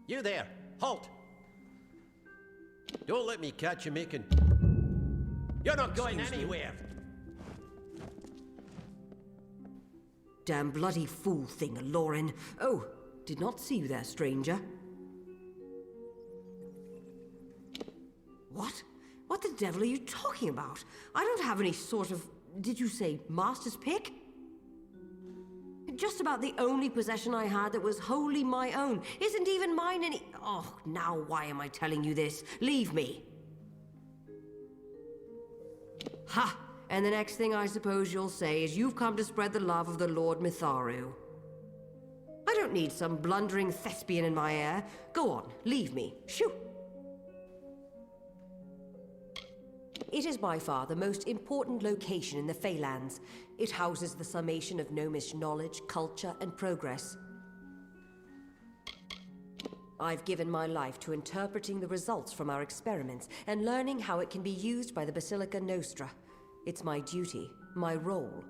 You there! Halt! Don't let me catch you making... You're not going anywhere! Damn bloody fool thing, Lauren. Oh, did not see you there, stranger. What? What the devil are you talking about? I don't have any sort of... Did you say master's pick? Just about the only possession I had that was wholly my own. Isn't even mine any... Oh, now why am I telling you this? Leave me. Ha! And the next thing I suppose you'll say is you've come to spread the love of the Lord Mitharu. I don't need some blundering thespian in my ear. Go on, leave me. Shoo! It is by far the most important location in the Faelands. It houses the summation of gnomish knowledge, culture, and progress. I've given my life to interpreting the results from our experiments and learning how it can be used by the Basilica Nostra. It's my duty, my role.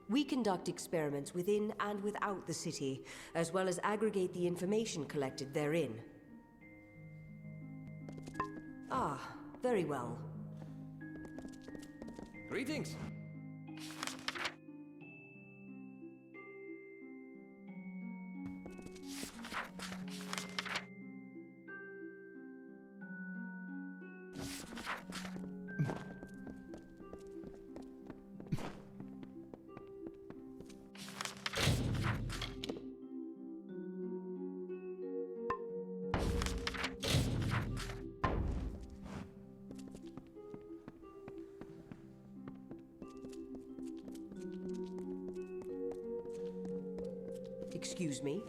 We conduct experiments within and without the city, as well as aggregate the information collected therein. Ah, very well. Greetings. Excuse me?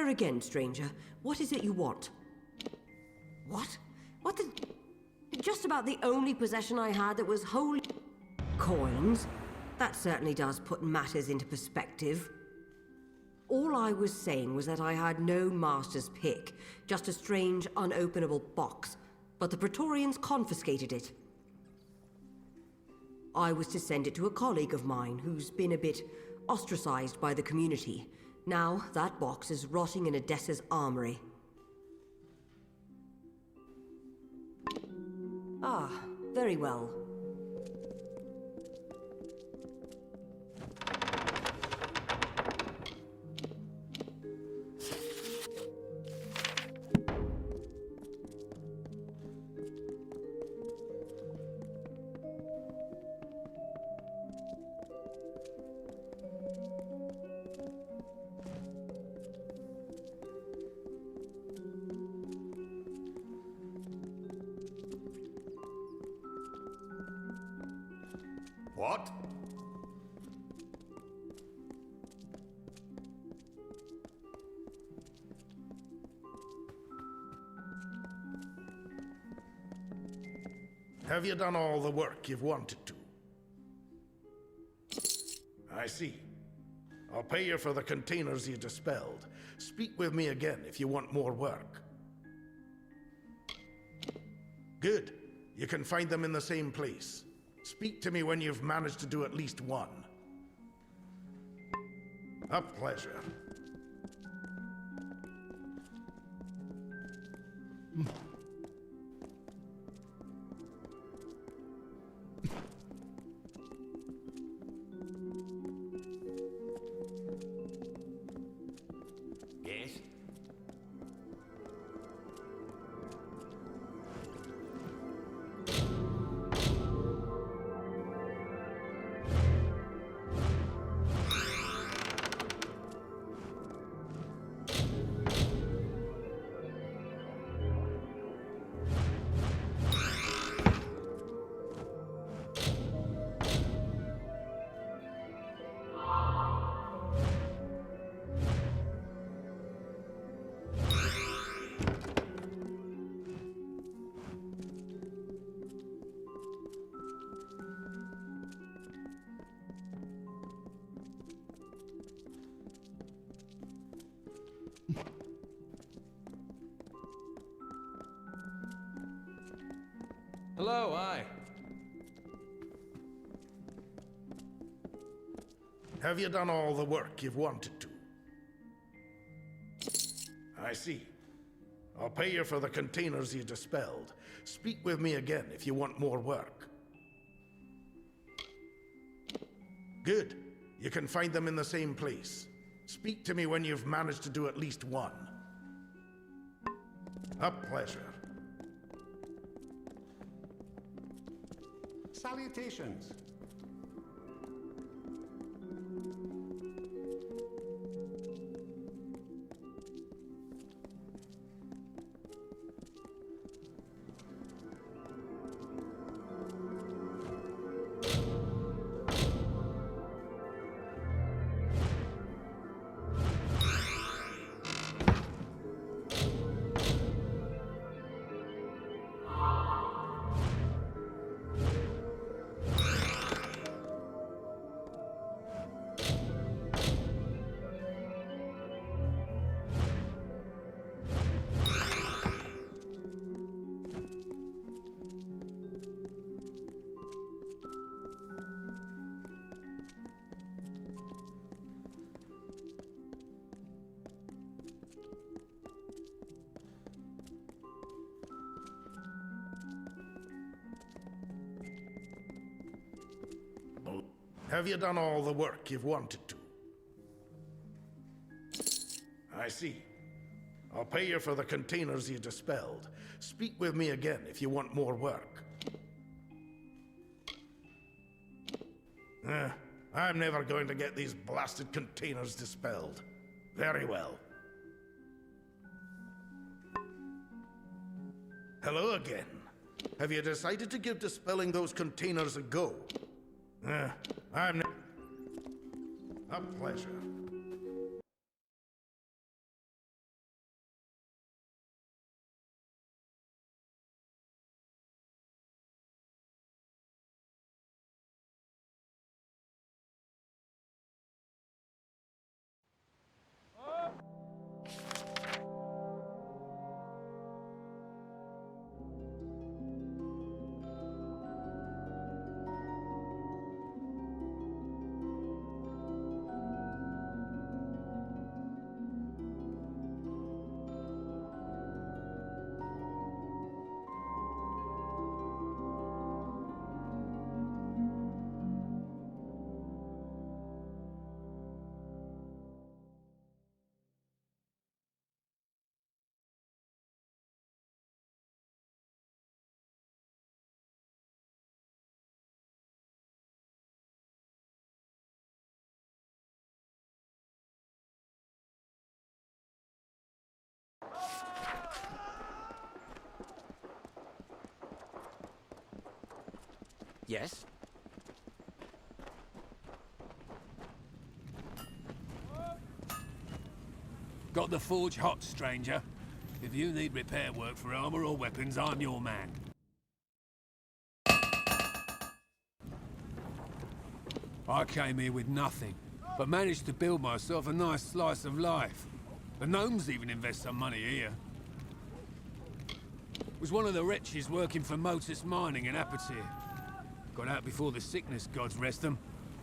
Swear again, stranger. What is it you want? What? What the... Just about the only possession I had that was wholly... Coins? That certainly does put matters into perspective. All I was saying was that I had no master's pick, just a strange, unopenable box, but the Praetorians confiscated it. I was to send it to a colleague of mine who's been a bit ostracized by the community. Now, that box is rotting in Odessa's armory. Ah, very well. What? Have you done all the work you've wanted to? I see. I'll pay you for the containers you dispelled. Speak with me again if you want more work. Good. You can find them in the same place. Speak to me when you've managed to do at least one. A pleasure. Yes? Hello, aye. Have you done all the work you've wanted to? I see. I'll pay you for the containers you dispelled. Speak with me again if you want more work. Good. You can find them in the same place. Speak to me when you've managed to do at least one. A pleasure. Salutations. Have you done all the work you've wanted to? I see. I'll pay you for the containers you dispelled. Speak with me again if you want more work. I'm never going to get these blasted containers dispelled. Very well. Hello again. Have you decided to give dispelling those containers a go? A pleasure. Yes? Got the forge hot, stranger. If you need repair work for armor or weapons, I'm your man. I came here with nothing, but managed to build myself a nice slice of life. The gnomes even invest some money here. Was one of the wretches working for Motus Mining in Apertir. Got out before the sickness gods rest them,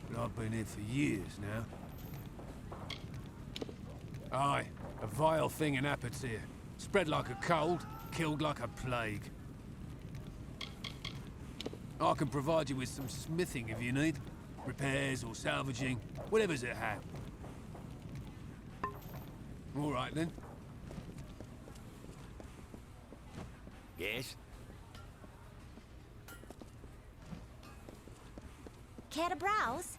but I've been here for years now. Aye, a vile thing in Apertir. Spread like a cold, killed like a plague. I can provide you with some smithing if you need. Repairs or salvaging, whatever's at hand. All right then. Yes? Care to browse?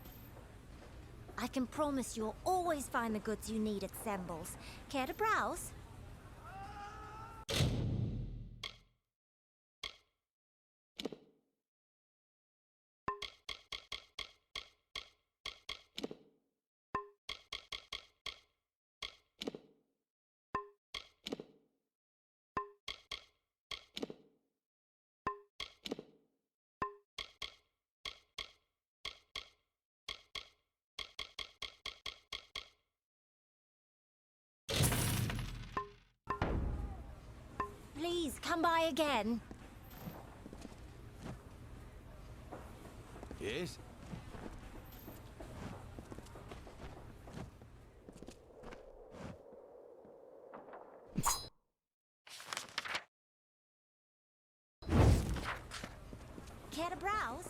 I can promise you'll always find the goods you need at Semble's. Care to browse? Please, come by again. Yes? Care to browse?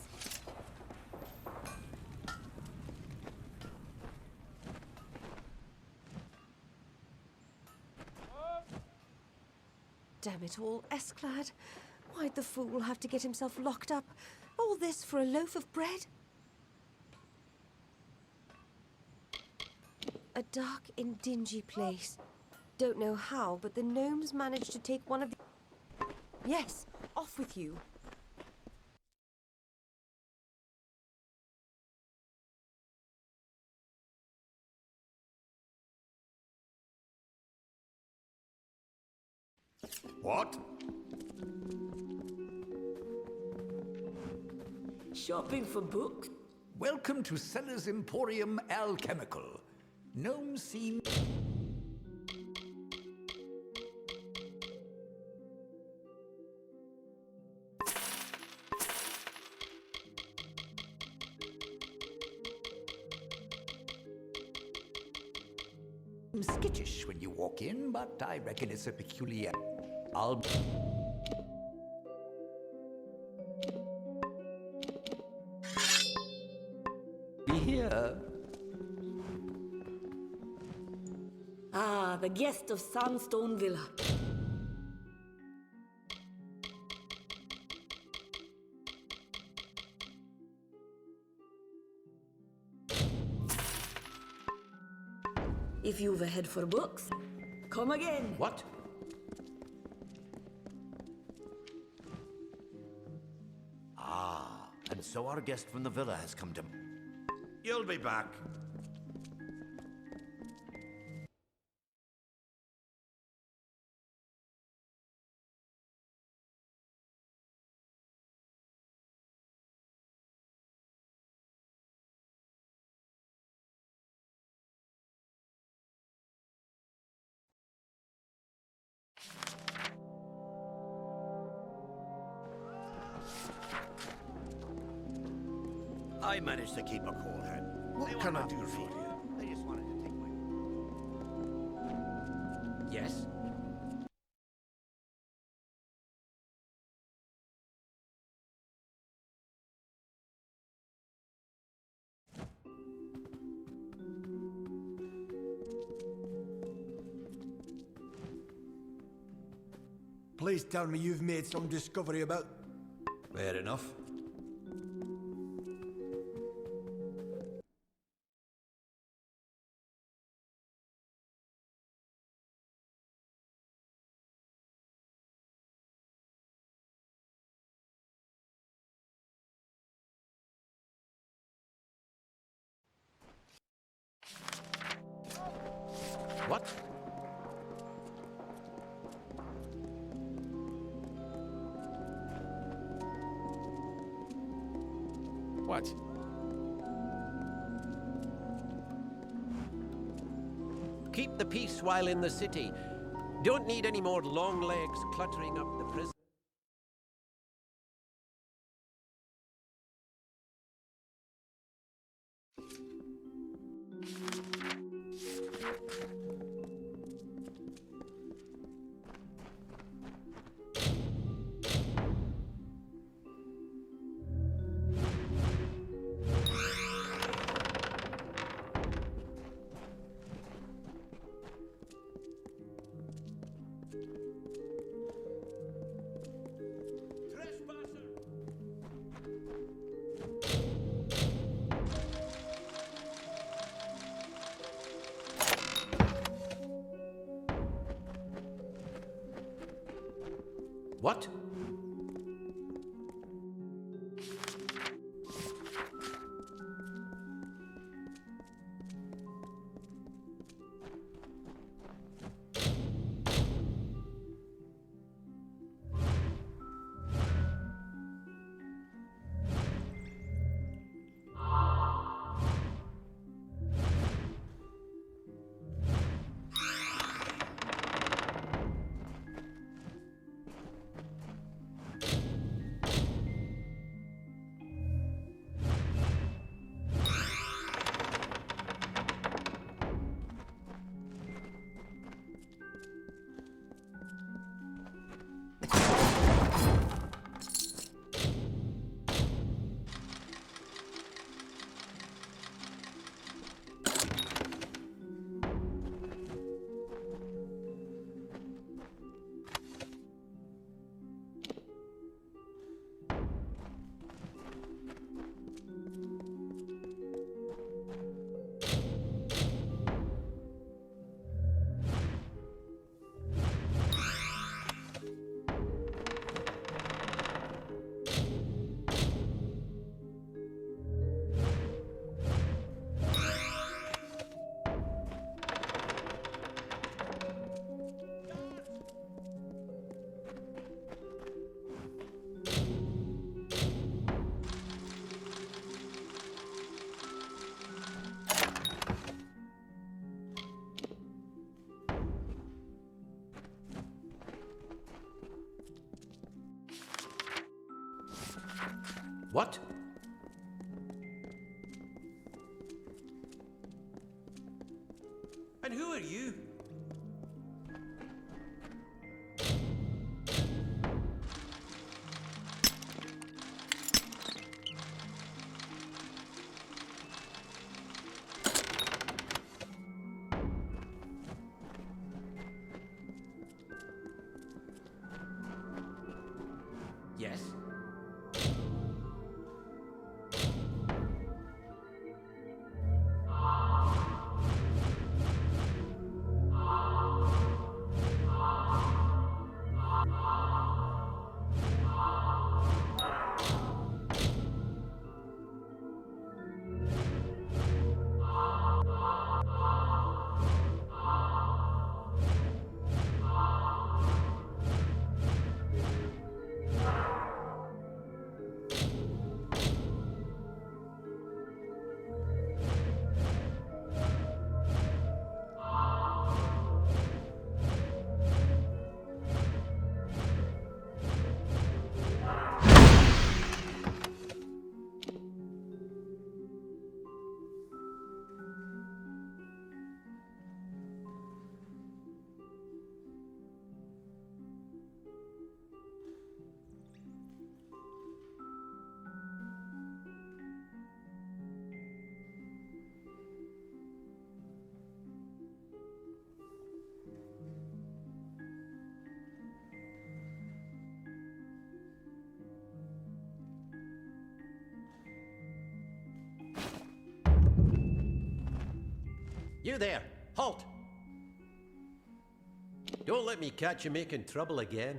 Damn it all, Esclad. Why'd the fool have to get himself locked up? All this for a loaf of bread? A dark and dingy place. Don't know how, but the gnomes managed to take one of the... Yes, off with you. What? Shopping for books? Welcome to Seller's Emporium Alchemical. Gnomes seem... skittish when you walk in, but I reckon it's a peculiar... I'll... be here. Ah, the guest of Sandstone Villa. If you've a head for books, come again. What? Ah, and so our guest from the villa has come to... You'll be back. I managed to keep a cool head. What can I do for you? They just wanted to take my... Yes? Please tell me you've made some discovery about... Fair enough. What? Keep the peace while in the city. Don't need any more long legs cluttering up the prison. What? What? And who are you? Yes. You there! Halt! Don't let me catch you making trouble again.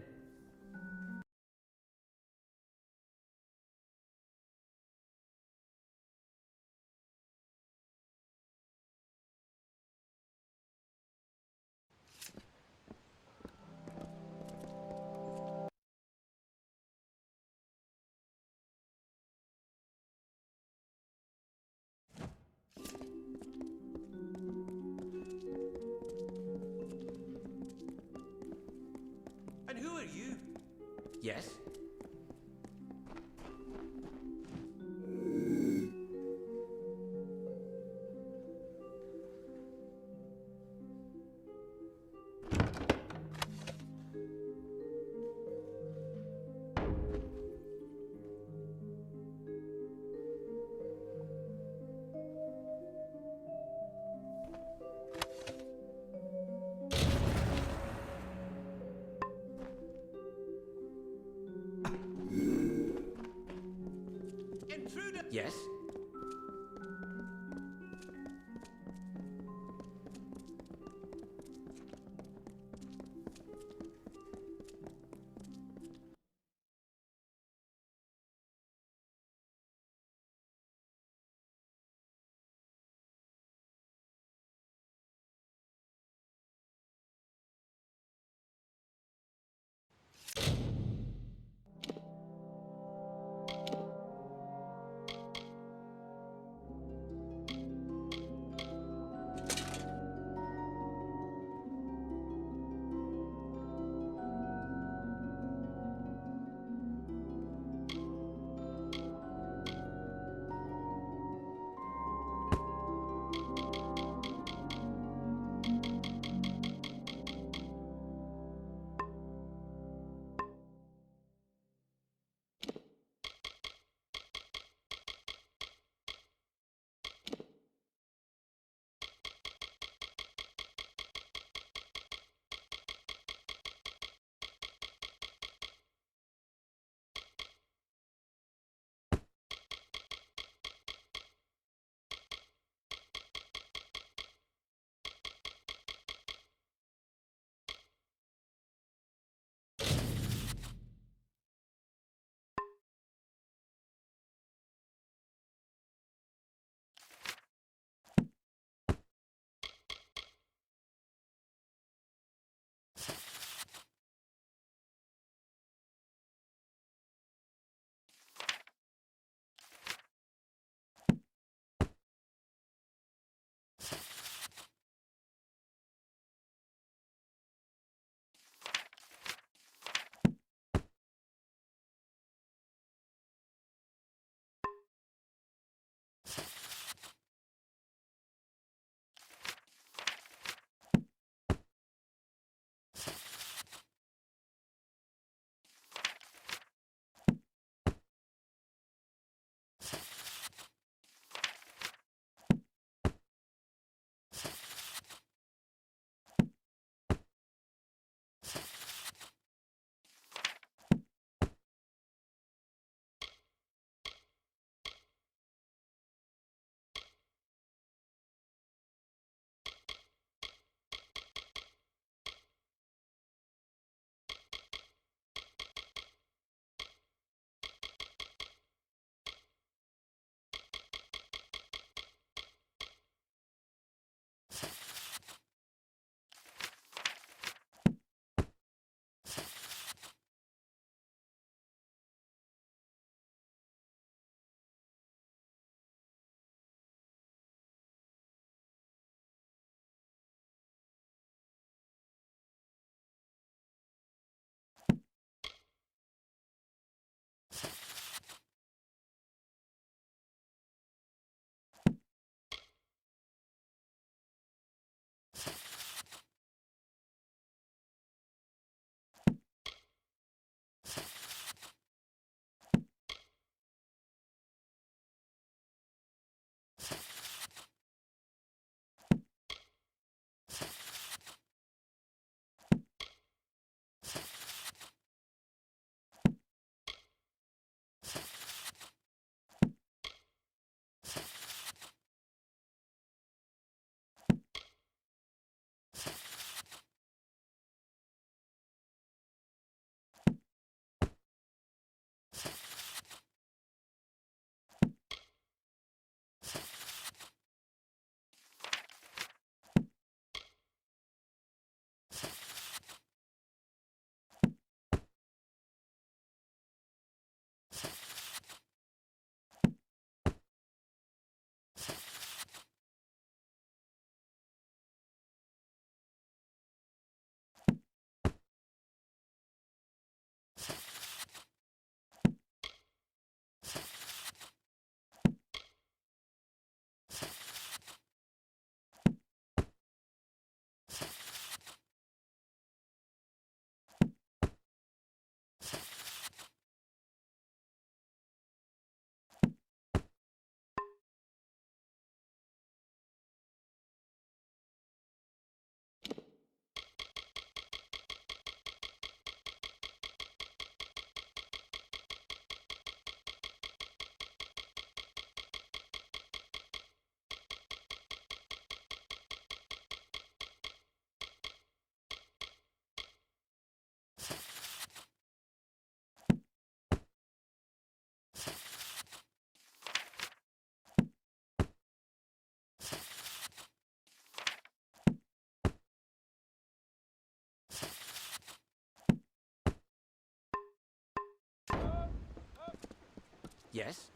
Intruder! Yes? Yes?